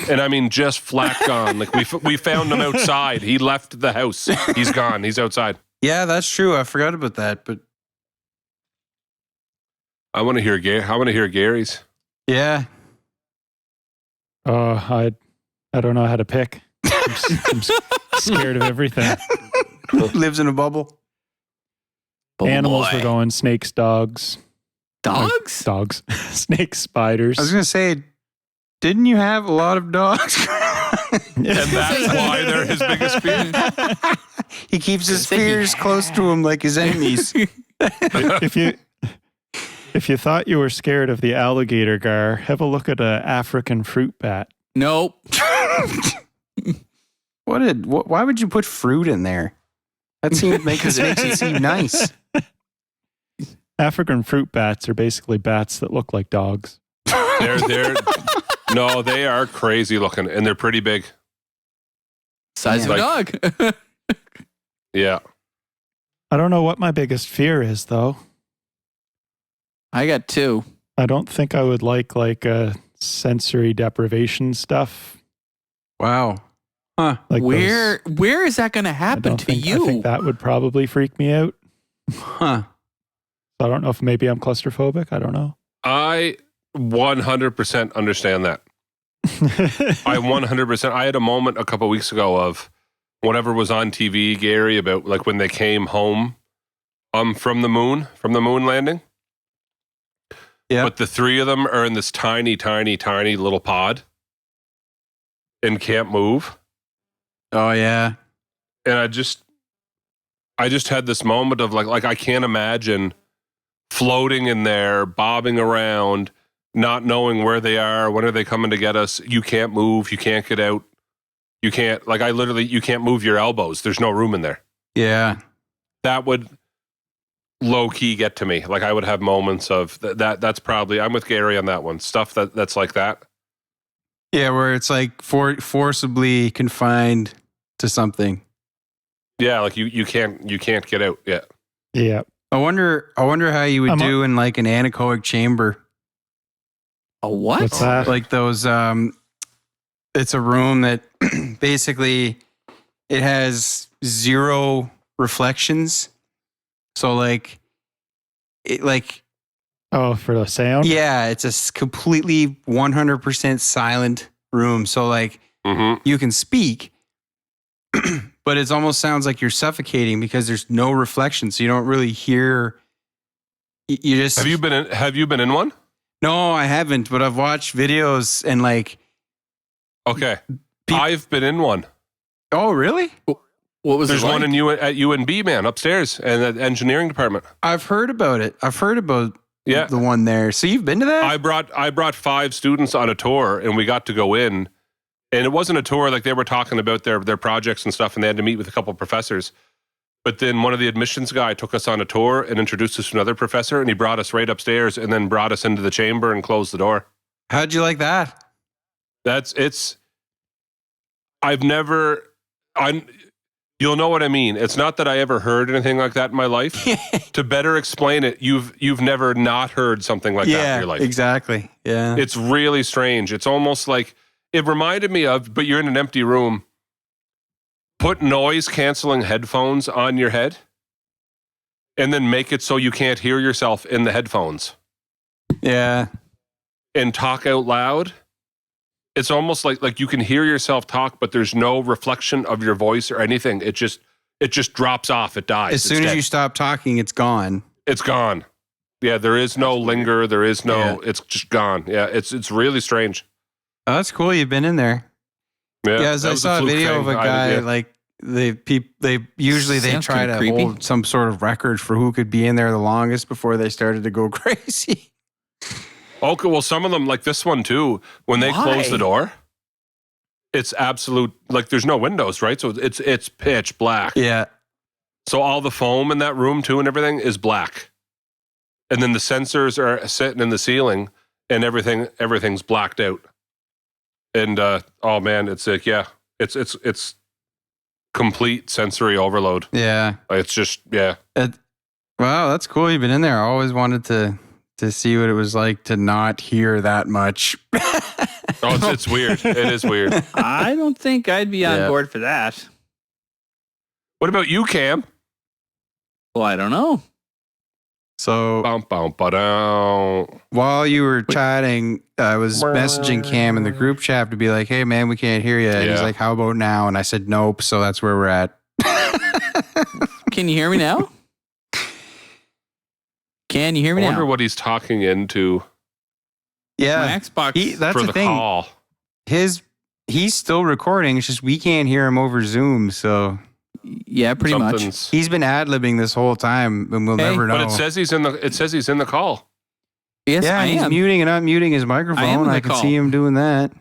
And I mean, just flat gone. Like we found him outside. He left the house. He's gone. He's outside. Yeah, that's true. I forgot about that, but I want to hear Gary's. yeah. I don't know how to pick. I'm scared of everything. Lives in a bubble. Animals were going snakes, dogs. Dogs? Dogs. Snakes, spiders. I was going to say, didn't you have a lot of dogs? And that's why they're his biggest fear. He keeps his fears close to him like his enemies. If you thought you were scared of the alligator gar, have a look at an African fruit bat. Nope. Why would you put fruit in there? That makes it seem nice. African fruit bats are basically bats that look like dogs. No, they are crazy looking, and they're pretty big. Size of a dog. Yeah. I don't know what my biggest fear is, though. I got 2. I don't think I would like sensory deprivation stuff. Wow. Huh. Like where is that going to happen to you? I think that would probably freak me out. Huh. I don't know if maybe I'm claustrophobic. I don't know. I 100% understand that. I 100%. I had a moment a couple weeks ago of whatever was on TV, Gary, about like when they came home from the moon landing. Yeah. But the 3 of them are in this tiny, tiny, tiny little pod and can't move. Oh yeah. And I just had this moment of like I can't imagine floating in there, bobbing around, not knowing where they are, when are they coming to get us. You can't move, you can't get out. You can't, you can't move your elbows. There's no room in there. Yeah. That would low key get to me. Like I would have moments of that's probably, I'm with Gary on that one. Stuff that's like that. Yeah, where it's like forcibly confined to something. Yeah, like you can't get out yet. Yeah. I wonder how you would do in like an anechoic chamber. A what? What's that? Like those it's a room that basically it has 0 reflections. So Oh, for the sound? yeah, it's a completely 100% silent room. So you can speak, but it almost sounds like you're suffocating because there's no reflection. So you don't really hear. You just Have you been in one? No, I haven't, but I've watched videos and Okay. I've been in one. Oh, really? What was There's it like? one at UNB, man, upstairs in the engineering department. I've heard about it. I've heard about Yeah. the one there. So you've been to that? I brought 5 students on a tour and we got to go in. And it wasn't a tour, like they were talking about their projects and stuff and they had to meet with a couple of professors. But then one of the admissions guy took us on a tour and introduced us to another professor and he brought us right upstairs and then brought us into the chamber and closed the door. How'd you like that? You'll know what I mean. It's not that I ever heard anything like that in my life. To better explain it, you've never not heard something like that in your life. Exactly. Yeah. It's really strange. It's almost like, it reminded me of, but you're in an empty room. Put noise canceling headphones on your head and then make it so you can't hear yourself in the headphones Yeah. and talk out loud. It's almost like you can hear yourself talk, but there's no reflection of your voice or anything. It just drops off. It dies. As soon as you stop talking, it's gone. It's gone. Yeah, there is no linger. There is no. Yeah. It's just gone. Yeah, it's really strange. Oh, that's cool. You've been in there. Yeah, As I saw a video of a guy they usually Sounds try kinda to creepy. hold some sort of record for who could be in there the longest before they started to go crazy. Okay, well, some of them, like this one too, when they close the door, it's absolute, like there's no windows, right? So it's pitch black. Yeah. So all the foam in that room too and everything is black. And then the sensors are sitting in the ceiling and everything's blacked out. And oh man, it's like, yeah, it's complete sensory overload. Yeah. It's just, yeah. Wow, that's cool. You've been in there. I always wanted to see what it was like to not hear that much. Oh, it's weird. It is weird. I don't think I'd be on board for that. What about you, Cam? Well, I don't know. So Ba-dum. while you were chatting, I was messaging Cam in the group chat to be like, "Hey, man, we can't hear you." And he's like, "How about now?" And I said, "Nope." So that's where we're at. Can you hear me now? Can you hear me I now? wonder what he's talking into Yeah, My Xbox. that's for the the thing. call. He's still recording. It's just we can't hear him over Zoom. So Yeah, pretty much. Something's- he's been ad-libbing this whole time, and we'll never know. But it says he's in the call. Yes, yeah, I he's am. muting and unmuting his microphone. in the I can call. see him doing that.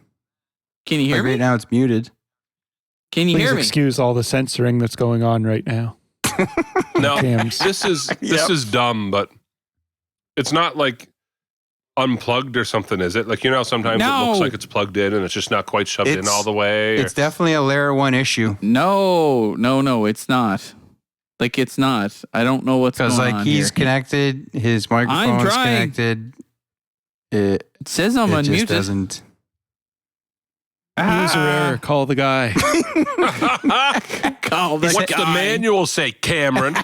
Can you hear Like me? right now, it's muted. Can you Please hear me? excuse all the censoring that's going on right now. No, Cam's. this is dumb, but it's not like unplugged or something, is it? Like, you know, sometimes it No. looks like it's plugged in and it's just not quite shoved in It's- all the way. It's definitely a layer 1 issue No, it's not. Like, it's not. I don't know what's going because, on like, he's here. connected. His microphone's trying. connected. It It says I'm just unmuted. doesn't. User error. Call the guy. Call the What's the guy. manual say, Cameron?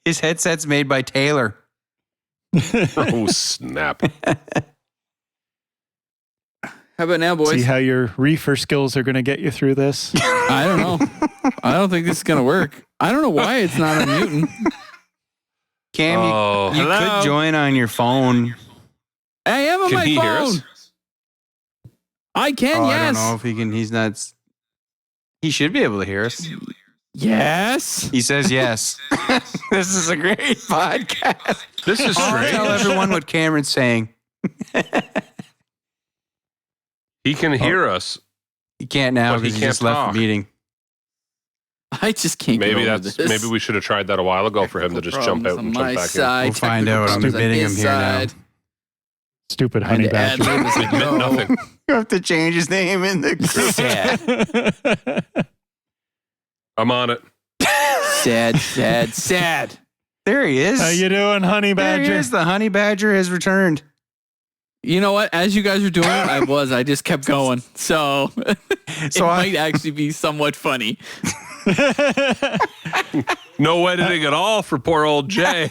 His headset's made by Taylor. Oh, snap. How about now, boys? See how your reefer skills are going to get you through this. I don't know. I don't think this is gonna work. I don't know why it's not unmuting. Cam, Oh. you Hello? could join on your phone. I am on Can my he phone. hear us? I can. I don't Yes. know if he can. He's not. He should be able to hear us. Yes. He says yes. This is a great podcast. This is I'll tell strange. everyone what Cameron's saying. He can hear us. He can't now But he because he can't just left talk. the meeting. I just can't. Maybe get over that's this. maybe we should have tried that a while ago for him to just jump out and Problems on jump my back side, We'll find technical out. I'm problems on admitting his him here now. side. Stupid Trying honey to ad badger. lib as I in. Admit go. nothing. You have to change his name in the group. Sad, I'm on it. sad. There he is. How you doing, honey There he badger? is. The honey badger has returned. You know what? As you guys were doing it, I just kept going. So it So might actually be somewhat funny. No editing at all for poor old Jay.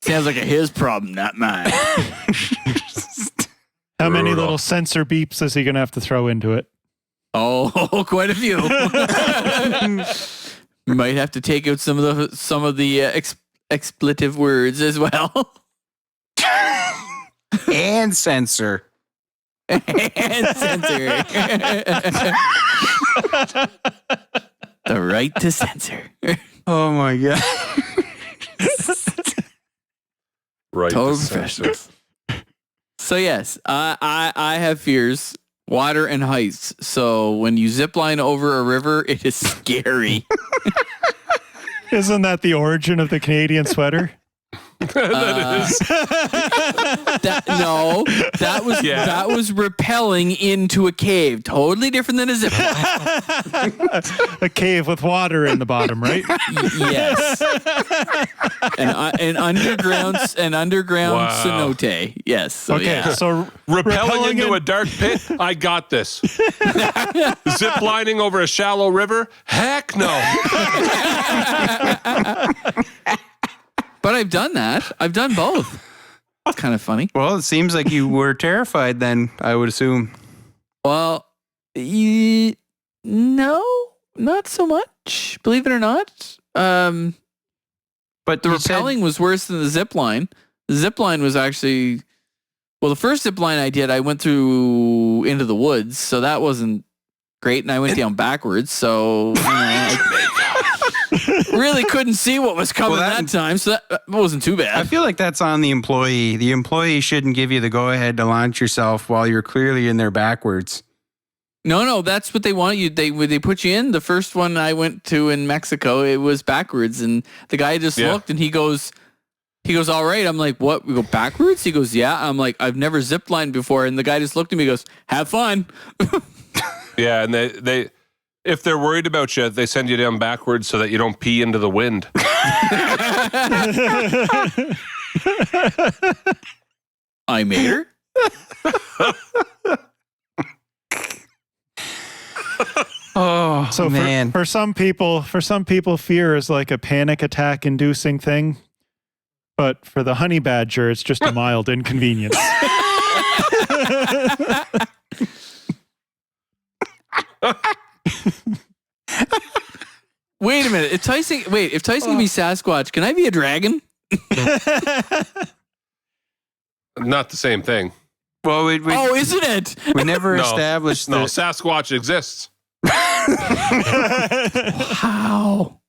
Sounds like a his problem, not mine. How many Brutal. little sensor beeps is he going to have to throw into it? Oh, quite a few. Might have to take out some of the expletive words as well. And censor. And censor. The right to censor. Oh my god. Right. Total the censor. professionals. So yes, I have fears. Water and heights. So when you zip line over a river, it is scary. Isn't that the origin of the Canadian sweater? That was rappelling into a cave. Totally different than a zip line. A cave with water in the bottom, right? Yes. An underground Wow. cenote. Yes. So, Okay, yeah. so Rappelling into in- a dark pit? I got this. Zip lining over a shallow river? Heck no. But I've done that. I've done both. It's kind of funny. Well, it seems like you were terrified then, I would assume. Well, no, not so much. Believe it or not. But The you said- rappelling was worse than the zip line. The zip line was actually, well, the first zip line I did, I went through into the woods, so that wasn't great, and I went down backwards, so I really couldn't see what was coming Well, that time, so that wasn't too I bad. feel like that's on the employee. The employee shouldn't give you the go ahead to launch yourself while you're clearly in there backwards. No, that's what they want you. They put you in. The first one I went to in Mexico, it was backwards, and the guy just Yeah. looked and he goes, all right. I'm like, what? We go backwards? He goes, yeah. I'm like, I've never ziplined before, and the guy just looked at me, and goes, have fun. Yeah, and they if they're worried about you, they send you down backwards so that you don't pee into the wind. I made her. Oh, So man. for some people, fear is like a panic attack inducing thing. But for the honey badger, it's just a mild inconvenience. Wait a minute. If Tyson can be Sasquatch, can I be a dragon? Not the same thing. Well, Isn't it? we never No. established No, that. Sasquatch exists. Wow.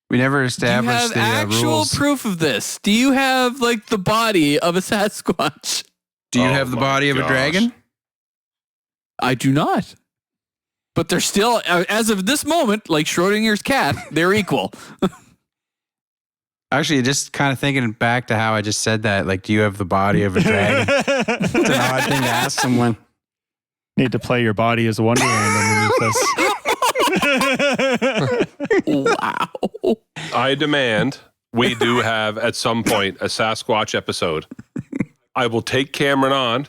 We never Do you established have the actual rules. proof of this? Do you have like the body of a Sasquatch? Do you Oh have the my body of a gosh. dragon? I do not. But they're still, as of this moment, like Schrodinger's cat, they're equal. Actually, just kind of thinking back to how I just said that. Like, do you have the body of a dragon? It's an odd thing to ask someone. Need to play your body as a Wonderland underneath this. Wow. I demand we do have at some point a Sasquatch episode. I will take Cameron on,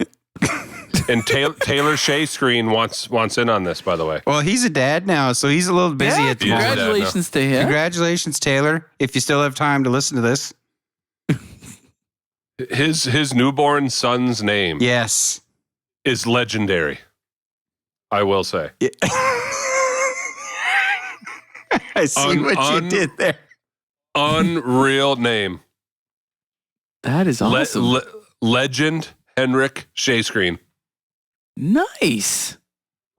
and Taylor Shea Screen wants in on this. By the way, Well, he's a dad now, so he's a little busy at the Yeah, moment. Congratulations to him. Congratulations, Taylor. If you still have time to listen to this. his newborn son's name Yes. is legendary. I will say. I see what you did there. Unreal name. That is awesome. Legend Henrik Shea Screen. Nice.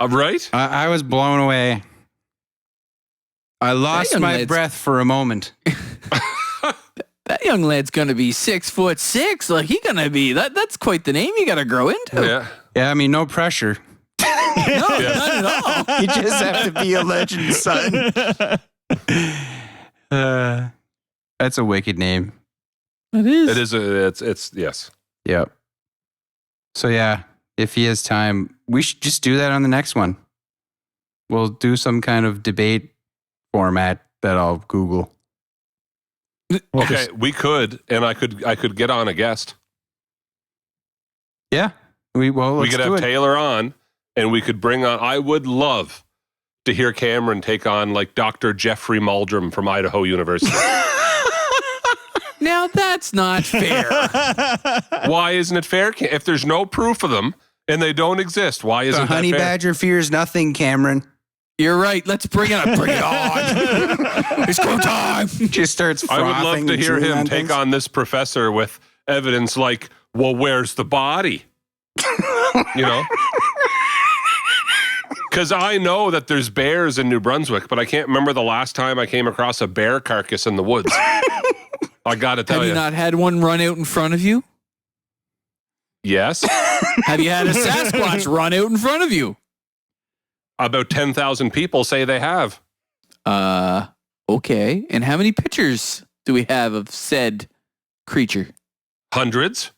Right? I was blown away. I lost young my lad's- breath for a moment. That young lad's gonna be 6'6". Like he gonna be that's quite the name you gotta grow into. Yeah. Yeah, I mean, no pressure. No, not at all. You just have to be a legend, son. That's a wicked name. It is. It is it's yes. Yep. So yeah, if he has time, we should just do that on the next one. We'll do some kind of debate format that I'll Google. Okay, we could, and I could get on a guest. Yeah. We Let's could do have it. Taylor on, and we could bring on. I would love to hear Cameron take on like Dr. Jeffrey Muldrum from Idaho University. Now that's not fair. Why isn't it fair? If there's no proof of them and they don't exist, why isn't The honey that fair? badger fears nothing, Cameron. You're right. Let's bring it up. Bring it on. It's go time. Just starts I would love frothing to and hear chewing him take things. on this professor with evidence like, well, where's the body? You know? Because I know that there's bears in New Brunswick, but I can't remember the last time I came across a bear carcass in the woods. I got to tell Have you not had one run out in front of you? Yes. Have you had a Sasquatch run out in front of you? About 10,000 people say they have. Okay. And how many pictures do we have of said creature? Hundreds.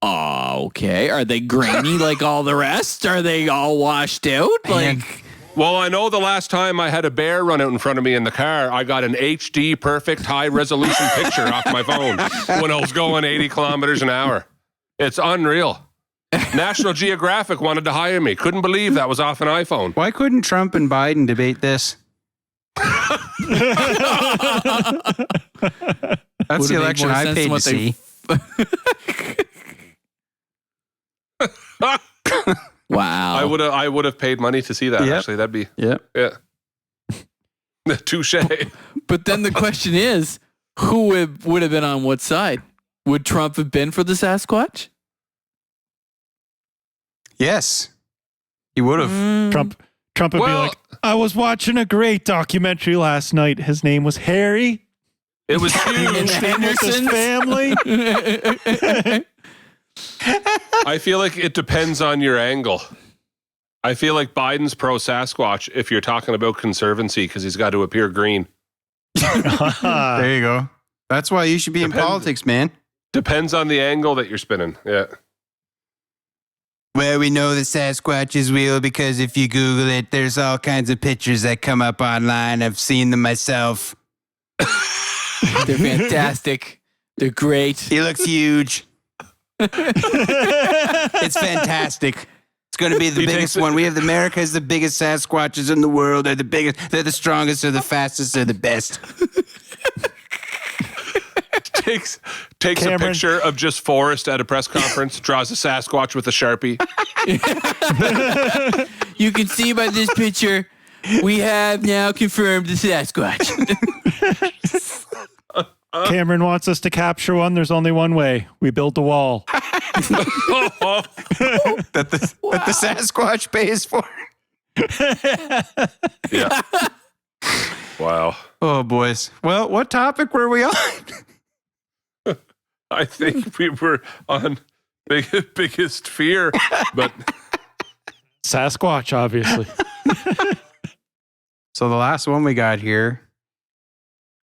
Okay. Are they grainy like all the rest? Are they all washed out? Man. Like, Well, I know the last time I had a bear run out in front of me in the car, I got an HD perfect high resolution picture off my phone when I was going 80 kilometers an hour. It's unreal. National Geographic wanted to hire me. Couldn't believe that was off an iPhone. Why couldn't Trump and Biden debate this? That's Would've the made election more I sense paid than to what they- see. wow. I would have paid money to see that. Yep. Actually, that'd be Yep. yeah. Touche. But then the question is, who would have been on what side? Would Trump have been for the Sasquatch? Yes. He would have. Trump would be Well- like, I was watching a great documentary last night. His name was Harry. It was And huge. the With his Hendersons? family. I feel like it depends on your angle. I feel like Biden's pro Sasquatch if you're talking about conservancy because he's got to appear green. There you go. That's why you should be in Depends. politics, man. Depends on the angle that you're spinning. Yeah. Well, we know the Sasquatch is real because if you Google it, there's all kinds of pictures that come up online. I've seen them myself. They're fantastic. They're great. He looks huge. It's fantastic. It's going to be the biggest one. We have America's the biggest Sasquatches in the world. They're the biggest. They're the strongest. They're the fastest. They're the best. Takes Cameron. a picture of just Forrest at a press conference, draws a Sasquatch with a Sharpie. You can see by this picture, we have now confirmed the Sasquatch. Cameron wants us to capture one. There's only one way. We build the wall. that the Sasquatch pays for. Yeah. Wow. Oh, boys. Well, what topic were we on? I think we were on biggest fear, but Sasquatch, obviously. So the last one we got here.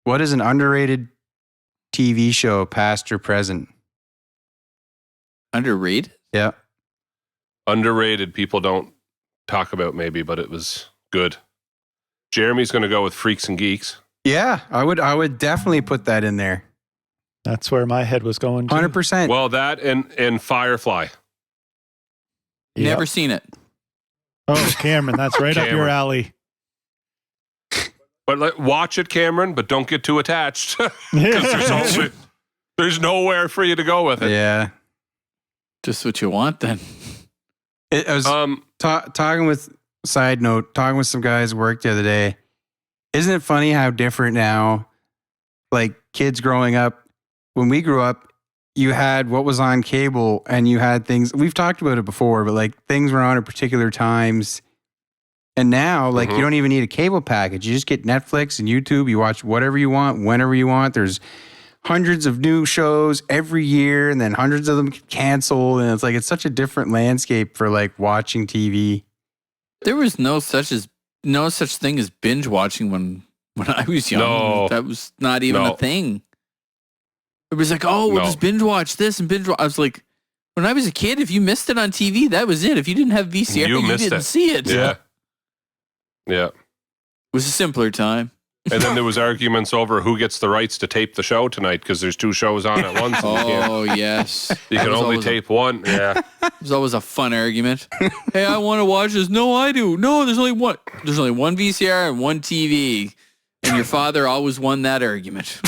What is an underrated TV show, past or present? Underrated? Yeah. underrated. People don't talk about maybe, but it was good. Jeremy's going to go with Freaks and Geeks. Yeah, I would definitely put that in there. That's where my head was going to. 100%. Well, that and Firefly. Yep. Never seen it. Oh, Cameron, that's right up your Cameron. alley. But watch it, Cameron, but don't get too attached. 'Cause there's nowhere for you to go with it. Yeah. Just what you want then. I was talking with some guys at work the other day. Isn't it funny how different now, like kids growing up, when we grew up, you had what was on cable and you had things, we've talked about it before, but like things were on at particular times. And now, like, you don't even need a cable package. You just get Netflix and YouTube. You watch whatever you want, whenever you want. There's hundreds of new shows every year, and then hundreds of them get canceled. And it's like, it's such a different landscape for like watching TV. There was no such thing as binge watching when I was young. No. That was not even No. a thing. It was like, oh, we'll No. just binge watch this and binge watch. I was like, when I was a kid, if you missed it on TV, that was it. If you didn't have VCR, you missed didn't it. see it. Yeah. Yeah. It was a simpler time. And then there was arguments over who gets the rights to tape the show tonight because there's two shows on at once. And Oh, yes. you That can was only always tape one. Yeah. It was always a fun argument. Hey, I want to watch this. No, I do. No, there's only one. There's only one VCR and one TV. And your father always won that argument.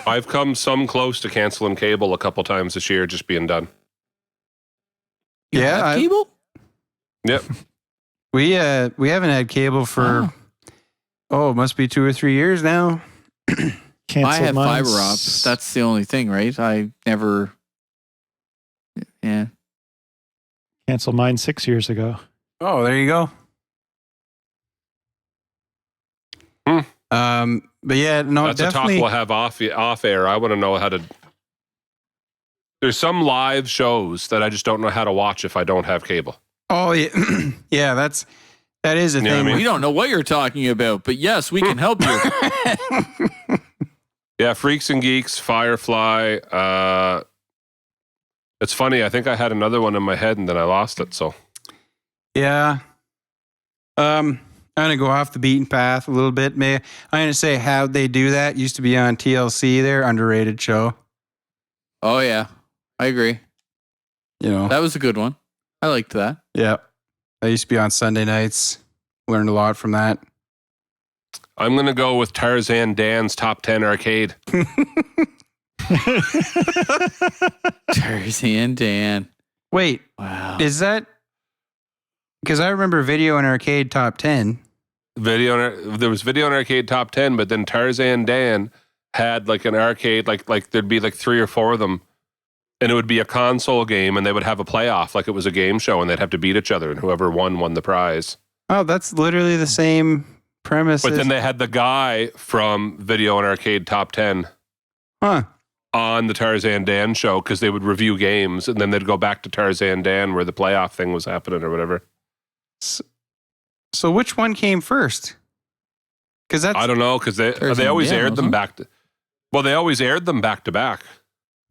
I've come some close to canceling cable a couple times this year, just being done. You Yeah, have cable? Yep. We haven't had cable for, it must be 2 or 3 years now. Canceled I have mine. fiber optics. That's the only thing, right? I never. Yeah. Canceled mine 6 years ago. Oh, there you go. But yeah, no, That's a talk definitely. we'll have off air. I want to know how to. There's some live shows that I just don't know how to watch if I don't have cable. Oh yeah, yeah. That is a You know what I thing. mean? We don't know what you're talking about, but yes, we can help you. Yeah, Freaks and Geeks, Firefly. It's funny. I think I had another one in my head and then I lost it. So Yeah. I'm gonna go off the beaten path a little bit. I'm gonna say How'd They Do That used to be on TLC. There, underrated show. Oh, yeah. I agree. You know. That was a good one. I liked that. Yeah. That used to be on Sunday nights. Learned a lot from that. I'm gonna go with Tarzan Dan's Top 10 Arcade. Tarzan Dan. Wait, Wow. is that because I remember Video and Arcade Top 10? There was Video and Arcade Top 10, but then Tarzan Dan had like an arcade, like there'd be like 3 or 4 of them, and it would be a console game, and they would have a playoff, like it was a game show, and they'd have to beat each other, and whoever won the prize. Oh, that's literally the same premise. But as- then they had the guy from Video and Arcade Top 10 huh? on the Tarzan Dan show because they would review games, and then they'd go back to Tarzan Dan where the playoff thing was happening or whatever. So which one came first? Because that's I don't know because they Tarzan always Dan, aired them wasn't it? back to. Well, they always aired them back to back.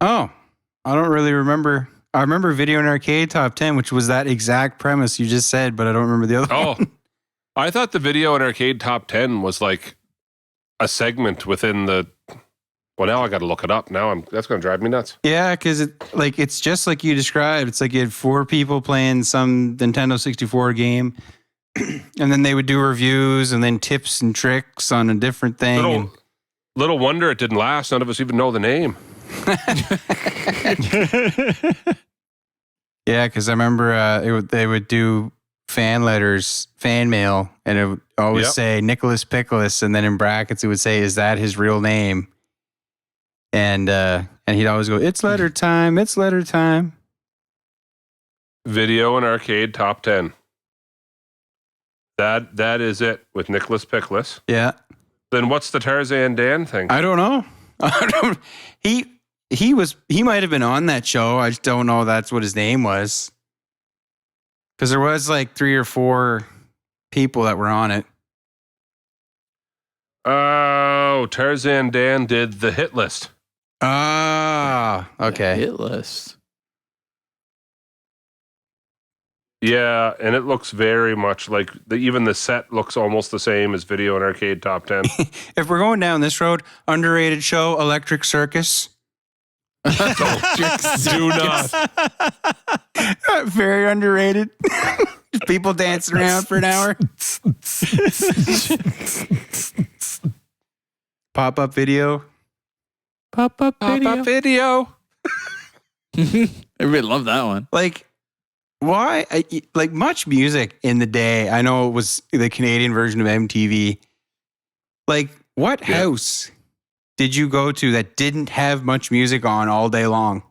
Oh, I don't really remember. I remember Video and Arcade Top 10, which was that exact premise you just said, but I don't remember the other Oh, one. I thought the Video and Arcade Top 10 was like a segment within the Well, now I got to look it up. That's going to drive me nuts. Yeah, because it's just like you described. It's like you had 4 people playing some Nintendo 64 game, and then they would do reviews and then tips and tricks on a different thing. Little wonder it didn't last. None of us even know the name. Yeah, because I remember they would do fan letters, fan mail, and it would always say Nicholas Pickles, and then in brackets it would say, "Is that his real name?" And he'd always go, "It's letter time. It's letter time." Video and arcade top 10. That is it with Nicholas Pickles. Yeah. Then what's the Tarzan Dan thing? I don't know. He might have been on that show. I just don't know that's what his name was. Because there was like 3 or 4 people that were on it. Oh, Tarzan Dan did the hit list. Ah, okay. Hit list. Yeah, and it looks very much like even the set looks almost the same as Video and Arcade Top 10. If we're going down this road, underrated show, Electric Circus. Do not. Very underrated. People dancing around for an hour. Pop-up video. Pop-up video. Everybody loved that one. Like, why? Like, Much Music in the day, I know it was the Canadian version of MTV. Like, what house did you go to that didn't have Much Music on all day long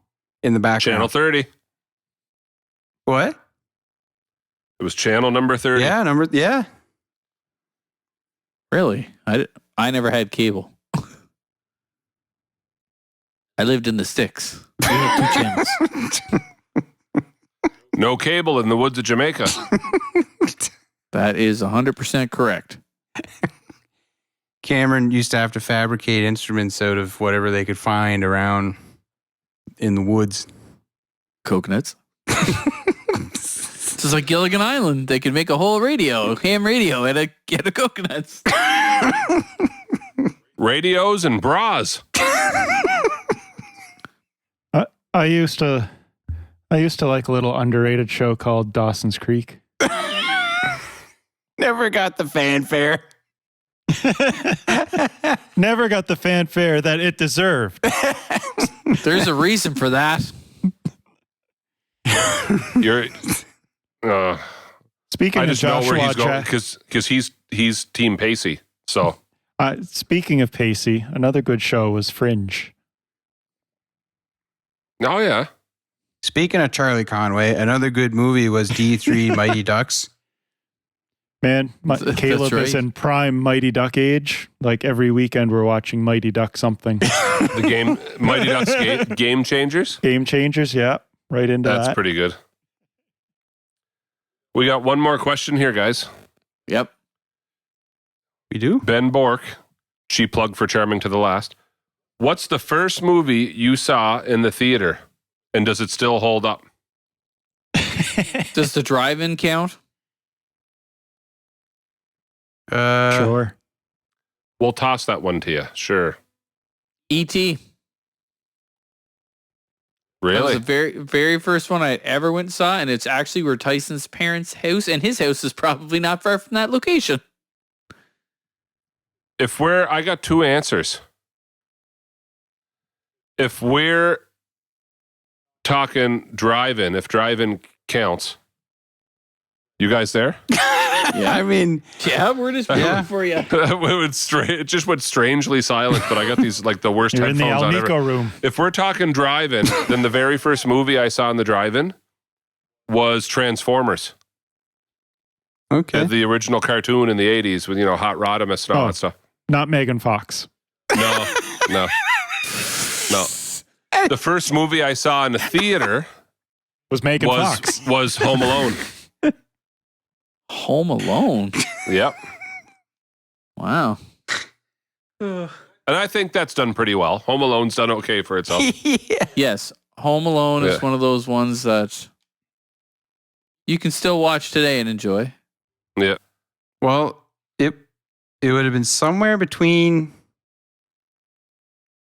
in the background? Channel 30. What? It was channel number 30. Yeah. Really? I never had cable. I lived in the sticks. We had 2 channels. No cable in the woods of Jamaica. That is 100% correct. Cameron used to have to fabricate instruments out of whatever they could find around in the woods. Coconuts. It's just like Gilligan Island. They could make a whole ham radio out of coconuts. Radios and bras. I used to like a little underrated show called Dawson's Creek. Never got the fanfare. Never got the fanfare that it deserved. There's a reason for that. You're. Speaking I of just know where Joshua he's going Jack, because he's Team Pacey. So speaking of Pacey, another good show was Fringe. oh yeah, Speaking of Charlie Conway, another good movie was D3 Mighty Ducks. Man, Caleb right. is in prime Mighty Duck age. Like every weekend, we're watching Mighty Duck something. the game Mighty Ducks Game Changers. Game Changers, yeah, right into That's that. pretty good. We got one more question here, guys. Yep. We do? Ben Bourque, she plugged for Charming to the Last. What's the first movie you saw in the theater, and does it still hold up? Does the drive-in count? Sure. We'll toss that one to you. Sure. E.T. That was Really? the very, very first one I ever went and saw, and it's actually where Tyson's parents' house, and his house is probably not far from that location. I got 2 answers. If we're talking drive-in, if drive-in counts, you guys there? Yeah, I mean, Yeah, we're just Yeah. for you. It just went strangely silent, but I got these like the worst You're in the headphones on ever. Alnico room. If we're talking drive-in, then the very first movie I saw in the drive-in was Transformers, okay. the original cartoon in the 80s with, Hot Rodimus and all Oh. that stuff. Not Megan Fox. No. The first movie I saw in the theater Was Megan Fox. was Home Alone. Home Alone. Yep. Wow. And I think that's done pretty well. Home Alone's done okay for itself. Yeah. Yes, Home Alone is Yeah. one of those ones that you can still watch today and enjoy. Yeah. Well, it would have been somewhere between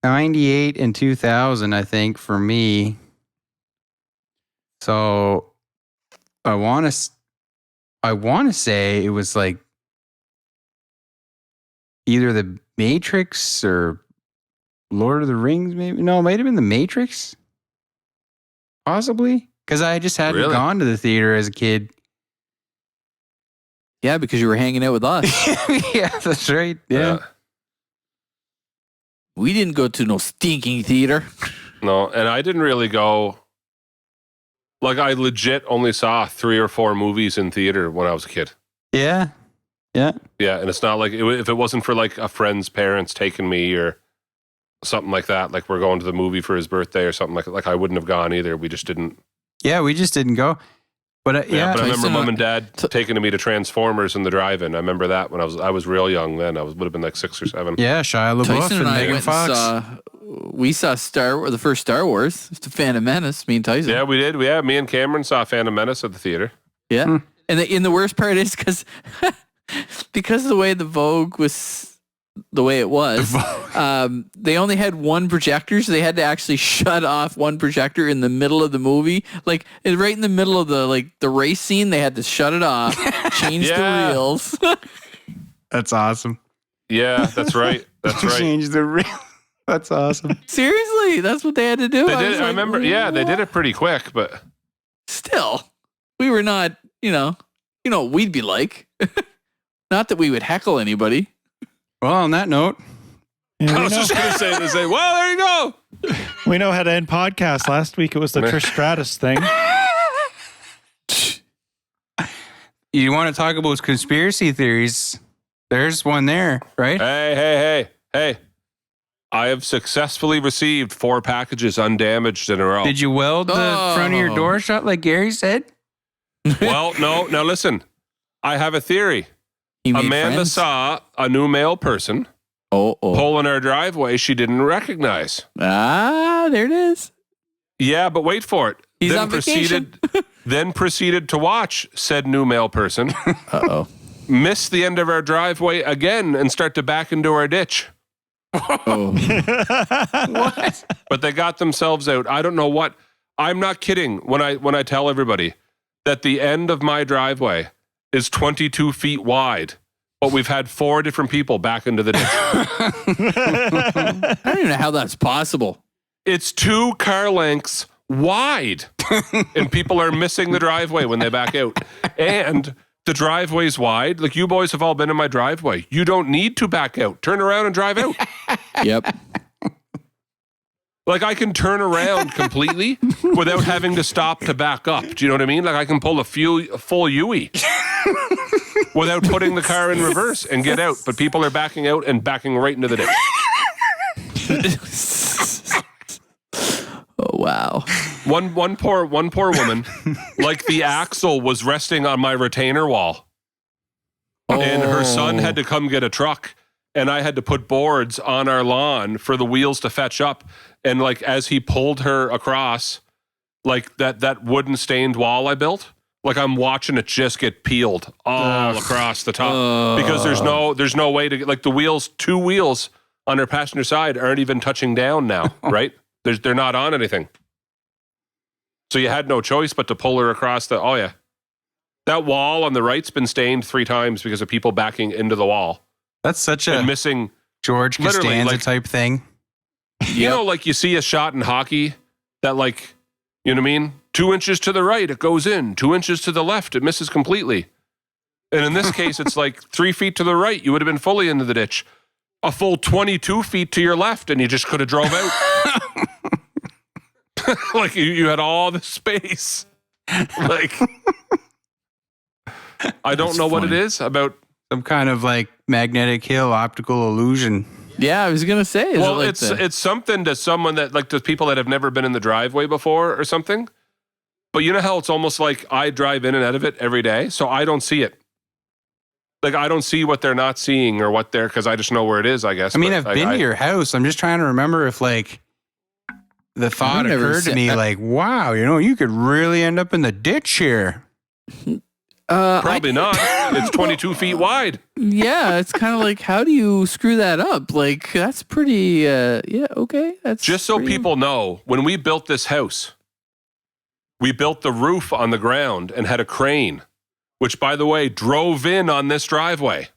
98 and 2000, I think, for me. So I want to say it was like either the Matrix or Lord of the Rings, maybe. No, it might have been the Matrix. Possibly. Because I just hadn't gone to the theater as a kid. Yeah, because you were hanging out with us. Yeah, that's right. Yeah. We didn't go to no stinking theater. No, and I didn't really go. Like, I legit only saw 3 or 4 movies in theater when I was a kid. Yeah. Yeah. Yeah, and it's not like, if it wasn't for like a friend's parents taking me or something like that, like we're going to the movie for his birthday or something like I wouldn't have gone either. We just didn't. Yeah, we just didn't go. But But I remember Mom and Dad taking me to Transformers in the drive-in. I remember that when I was real young then. I would have been like 6 or 7. Yeah, Shia LaBeouf Tyson and I Megan went Fox. we saw the first Star Wars. It's the Phantom Menace. Me and Tyson. Yeah, we did. Yeah, me and Cameron saw Phantom Menace at the theater. Yeah. And the worst part is because of the way the Vogue was the way it was, they only had one projector, so they had to actually shut off one projector in the middle of the movie. Like right in the middle of the race scene, they had to shut it off, change the reels. That's awesome. Yeah, that's right. That's right. Change the reel. That's awesome. Seriously, that's what they had to do. They did. I remember. Yeah, they did it pretty quick, but still, we were not. You know what we'd be like. Not that we would heckle anybody. Well, on that note, I was just going to say, well, there you go. We know how to end podcasts. Last week it was the Trish Stratus thing. You want to talk about conspiracy theories? There's one there, right? Hey. I have successfully received 4 packages undamaged in a row. Did you weld the front of your door shut like Gary said? Well, no. Now listen, I have a theory. Amanda saw a new male person pull in our driveway she didn't recognize. Ah, there it is. Yeah, but wait for it. He's on vacation. Then proceeded to watch said new male person. Uh-oh. Miss the end of our driveway again and start to back into our ditch. Oh. What? But they got themselves out. I don't know what. I'm not kidding when I tell everybody that the end of my driveway is 22 feet wide, but we've had 4 different people back into the ditch. I don't even know how that's possible. It's 2 car lengths wide, and people are missing the driveway when they back out. And the driveway's wide. Like, you boys have all been in my driveway. You don't need to back out. Turn around and drive out. Yep. Like, I can turn around completely without having to stop to back up. Do you know what I mean? Like, I can pull a full U-ey without putting the car in reverse and get out. But people are backing out and backing right into the ditch. Oh, wow. One poor woman, like the axle was resting on my retainer wall. And her son had to come get a truck. And I had to put boards on our lawn for the wheels to fetch up. And like, as he pulled her across, like that wooden stained wall I built, like I'm watching it just get peeled all across the top because there's no way to get, like, the wheels, 2 wheels on her passenger side aren't even touching down now, right? They're not on anything. So you had no choice but to pull her across that wall on the right's been stained 3 times because of people backing into the wall. That's such a missing George Costanza type thing. You know, like you see a shot in hockey that, like, you know what I mean? 2 inches to the right, it goes in. 2 inches to the left, it misses completely. And in this case, it's like 3 feet to the right, you would have been fully into the ditch. A full 22 feet to your left, and you just could have drove out. Like, you had all the space. Like, I don't know what it is about. Some kind of like magnetic hill optical illusion. Yeah, I was gonna say. Well, it's something to someone that, like, to people that have never been in the driveway before or something. But you know how it's almost like I drive in and out of it every day, so I don't see it. Like, I don't see what they're not seeing or what they're, because I just know where it is, I guess. I mean, I've been to your house. I'm just trying to remember if, like, the thought occurred to me, like, wow, you know, you could really end up in the ditch here. Probably not. It's 22 feet wide. Yeah, it's kind of like, how do you screw that up? Like, that's pretty, okay. That's just so pretty... people know, when we built this house, we built the roof on the ground and had a crane, which, by the way, drove in on this driveway.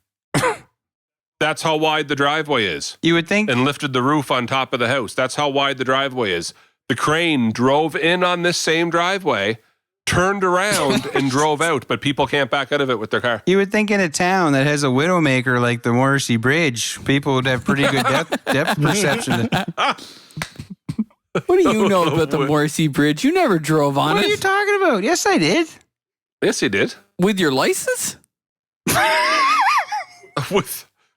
That's how wide the driveway is. You would think. And lifted the roof on top of the house. That's how wide the driveway is. The crane drove in on this same driveway, turned around and drove out, but people can't back out of it with their car. You would think in a town that has a Widowmaker like the Morrissey Bridge, people would have pretty good depth perception. What do you know about the Morrissey Bridge? You never drove on it. What are you talking about? Yes, I did. Yes, he did. With your license?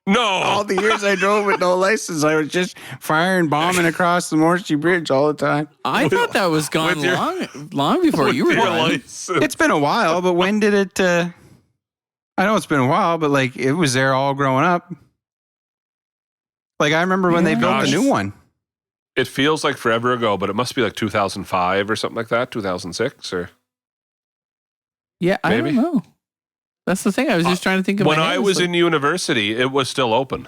No. All the years I drove with no license, I was just firing, bombing across the Morrissey Bridge all the time. I thought that was gone long before you were born. It's been a while, but when did it... I know it's been a while, but like it was there all growing up. Like I remember when they built the new one. It feels like forever ago, but it must be like 2005 or something like that, 2006 or... Yeah, I don't know. That's the thing. I was just trying to think of when I was in university, it was still open.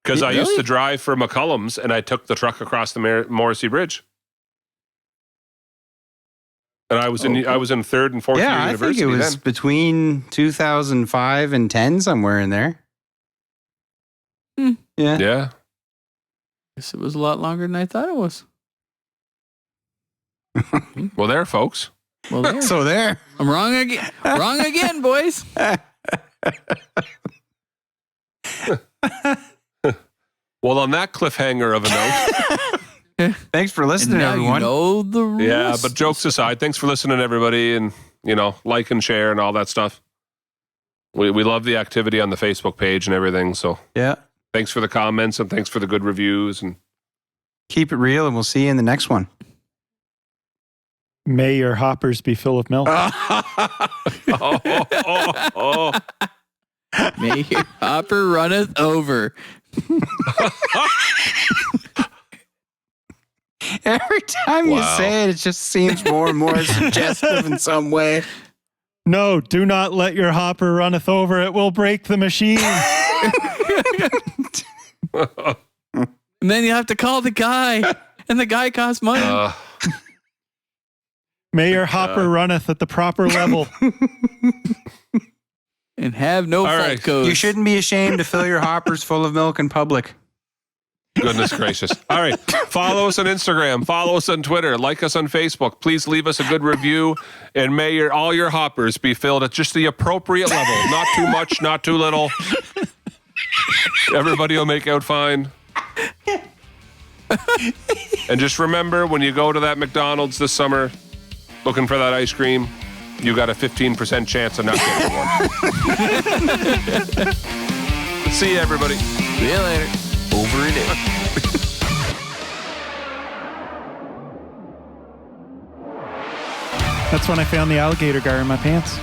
Because I used to drive for McCullum's and I took the truck across the Morrissey Bridge. And I was in third and fourth year university. I think it was between 2005 and 10, somewhere in there. Yeah. Yeah. Guess it was a lot longer than I thought it was. Well, there, folks. Well, there. So there. I'm wrong again. Wrong again, boys. Well, on that cliffhanger of a note. Thanks for listening, everyone. You know the rest. Yeah, but jokes aside, thanks for listening, everybody, and like and share and all that stuff. We love the activity on the Facebook page and everything. So yeah, thanks for the comments and thanks for the good reviews and keep it real. And we'll see you in the next one. May your hoppers be full of milk. May your hopper runneth over. Every time you say it, it just seems more and more suggestive in some way. No, do not let your hopper runneth over. It will break the machine. And then you have to call the guy, and the guy costs money. May your hopper runneth at the proper level. And have no fault codes. You shouldn't be ashamed to fill your hoppers full of milk in public. Goodness gracious. All right. Follow us on Instagram. Follow us on Twitter. Like us on Facebook. Please leave us a good review. And may all your hoppers be filled at just the appropriate level. Not too much, not too little. Everybody will make out fine. And just remember, when you go to that McDonald's this summer, looking for that ice cream, you got a 15% chance of not getting one. See you, everybody. See you later. Over and out. That's when I found the alligator gar in my pants.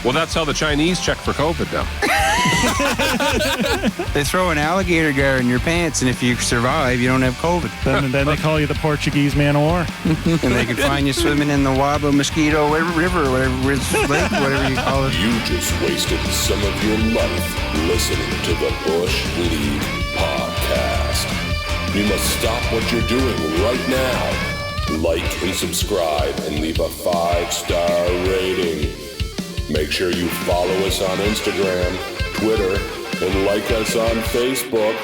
Well, that's how the Chinese check for COVID now. They throw an alligator gar in your pants, and if you survive, you don't have COVID. Then they call you the Portuguese man of war. And they can find you swimming in the Waba Mosquito River, whatever you call it. You just wasted some of your life listening to the Bush League podcast. You must stop what you're doing right now. Like and subscribe and leave a 5-star rating. Make sure you follow us on Instagram, Twitter, and like us on Facebook.